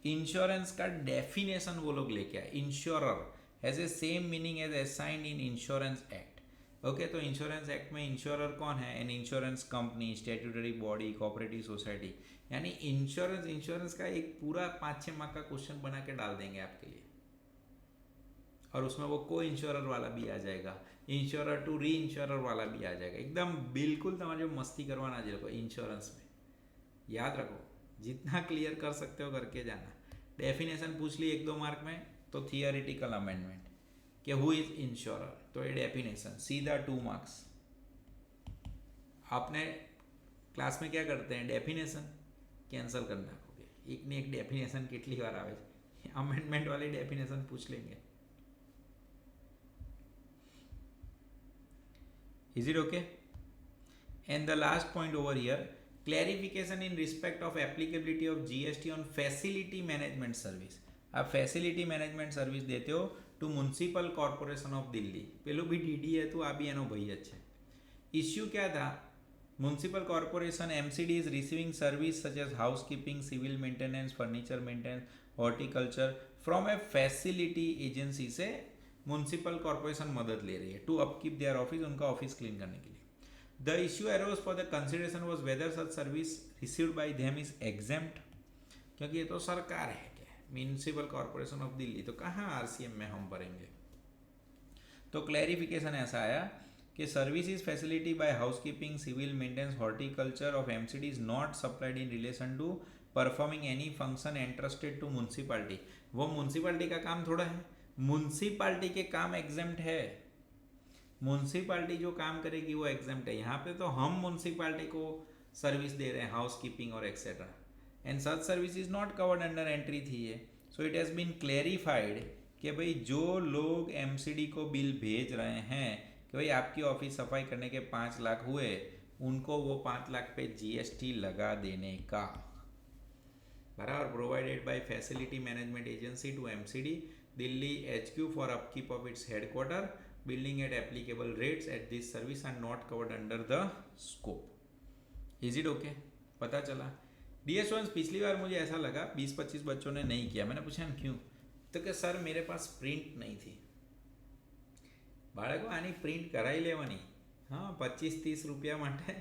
A: इंश्योरेंस का डेफिनेशन वो लोग लेके आए, insurer has a same meaning as assigned in insurance act. Okay, तो इंश्योरेंस एक्ट में इंश्योरर कौन है? An insurance company, statutory body, cooperative society. यानी इंश्योरेंस का एक पूरा 5-6 मार्क का क्वेश्चन बना के डाल देंगे आपके लिए, और उसमें वो को इंश्योरर वाला भी आ जाएगा, इंश्योरर टू री इंश्योरर वाला भी आ जाएगा, एकदम बिल्कुल तुम्हारे मस्ती करवाना चाहिए इंश्योरेंस में। याद रखो, जितना क्लियर कर सकते हो करके जाना। डेफिनेशन पूछ ली 1-2 मार्क में तो थियोरिटिकल अमेंडमेंट कि हु इज इंश्योरर, तो ये डेफिनेशन सीधा 2 मार्क्स। आपने क्लास में क्या करते हैं? डेफिनेशन कैंसल कर नाखोगे, एक ने एक डेफिनेशन કેટલી વાર આવે છે, अमेंडमेंट वाली डेफिनेशन पूछ लेंगे। Is it okay? And the last point over here, clarification in respect of applicability of GST on facility management service. आप फैसिलिटी मैनेजमेंट सर्विस देते हो to municipal corporation of Delhi, पेલું भी डीडी है तो आ भी एनो भाई જ છે। इश्यू क्या था? Municipal corporation MCD is receiving service such as housekeeping, civil maintenance, furniture maintenance, horticulture from a facility agency से म्युनिसिपल कॉर्पोरेशन मदद ले रही है टू अपकीप देयर ऑफिस, उनका ऑफिस क्लीन करने के लिए। The issue arose for the consideration was whether such service received by them is exempt, क्योंकि ये तो सरकार है क्या, म्युनिसिपल कॉर्पोरेशन ऑफ दिल्ली, तो कहाँ आरसीएम में हम भरेंगे। तो क्लैरिफिकेशन ऐसा आया कि services facility by housekeeping, civil maintenance, horticulture of MCD is not supplied in relation to performing any function entrusted to municipality. वो म्युनिसिपालिटी का काम थोड़ा है, म्युनिसिपालिटी के काम एग्जेम्प्ट है, म्युनिसिपालिटी जो काम करेगी वो एग्जेम्प्ट है। यहाँ पे तो हम म्युनिसिपालिटी को सर्विस दे रहे हैं, हाउसकीपिंग और etcetera, and such service is not covered under entry थी है। So it has been clarified कि भाई जो लोग एमसीडी को बिल भेज रहे हैं कि भाई आपकी ऑफिस सफाई करने के 5 लाख हुए, उनको वो 5 लाख पे जीएसटी लगा देने का बराबर। Provided by facility management agency to MCD Delhi HQ for upkeep of its headquarter building at applicable rates at this service are not covered under the scope. Is it okay? पता चला। डियर स्टूडेंट्स, पिछली बार मुझे ऐसा लगा 20-25 बच्चों ने नहीं किया, मैंने पूछा क्यों, तो क्या सर मेरे पास प्रिंट नहीं थी। બાળકો આની પ્રિન્ટ કરાવી લેવાની, હા 25-30 રૂપિયા માટે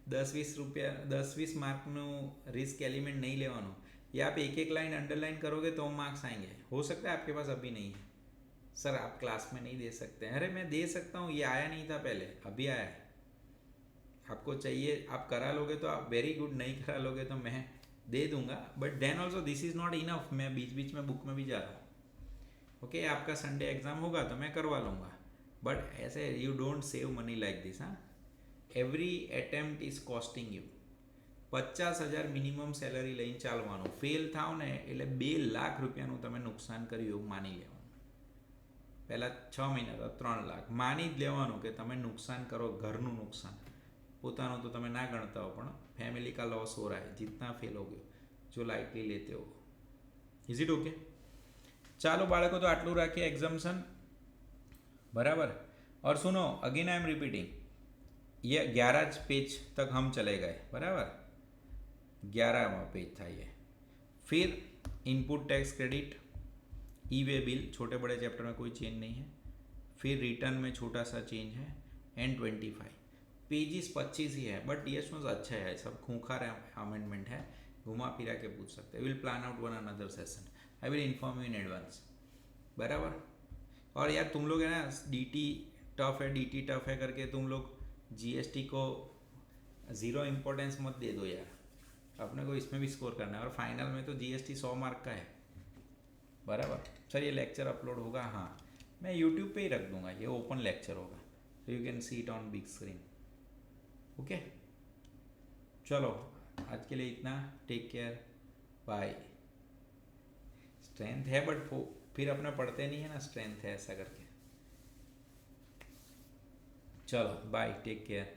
A: 10-20 રૂપિયા 10-20 માર્કનું रिस्क एलिमेंट नहीं लेवानो, या आप एक लाइन अंडरलाइन करोगे तो मार्क्स आएंगे। हो सकता है आपके पास अभी नहीं है, सर आप क्लास में नहीं दे सकते हैं। अरे मैं दे सकता हूँ, ये आया नहीं था पहले, अभी आया है। आपको चाहिए आप करा लोगे तो आप वेरी गुड, नहीं करा लोगे तो मैं दे दूंगा, but then also this is not enough. मैं बीच बीच में बुक में भी जा रहा हूँ। ओके आपका संडे एग्ज़ाम होगा तो मैं करवा लूँगा, बट ऐसे you don't save money like this. हाँ, every attempt is costing you 50,000 minimum salary લઈને ચાલવાનું. ફેલ થાવ ને એટલે 2,00,000 રૂપિયાનું તમે નુકસાન કર્યું એવું માની લેવાનું. પહેલાં 6 મહિના તો 3,00,000 માની જ લેવાનું કે તમે નુકસાન કરો, ઘરનું નુકસાન. પોતાનું તો તમે ના ગણતા હો, પણ ફેમિલી કા लॉस हो रहा है जितना फेल हो गए जो लाइटली लेते हो. Is it okay? ચાલો બાળકો, તો આટલું રાખીએ એક્ઝમ્પશન. बराबर. और सुनो, अगेन आई एम रिपीटिंग, ये 11 पेज तक हम चले गए. बराबर, 11वां पेज था ये. फिर इनपुट टैक्स क्रेडिट, ई वे बिल, छोटे बड़े चैप्टर में कोई चेंज नहीं है. फिर रिटर्न में छोटा सा चेंज है. N25 पेजेस 25 ही है, बट ये समझ अच्छा है, सब खूंखार अमेंडमेंट है, घुमा फिरा के पूछ सकते हैं. Will plan out one another session, I will inform you in advance. बराबर. और यार तुम लोग है ना, DT टफ है, DT टफ है करके तुम लोग GST को ज़ीरो इम्पोर्टेंस मत दे दो यार. अपने को इसमें भी स्कोर करना है, और फाइनल में तो GST 100 मार्क का है. बराबर. सर ये लेक्चर अपलोड होगा? हाँ, मैं यूट्यूब पे ही रख दूंगा, ये ओपन लेक्चर होगा, so you can see it on big screen. ओके, चलो आज के लिए इतना. Take care, bye. स्ट्रेंथ है बट फिर अपना पढ़ते नहीं है ना, स्ट्रेंथ है ऐसा करके. चलो बाय, टेक केयर.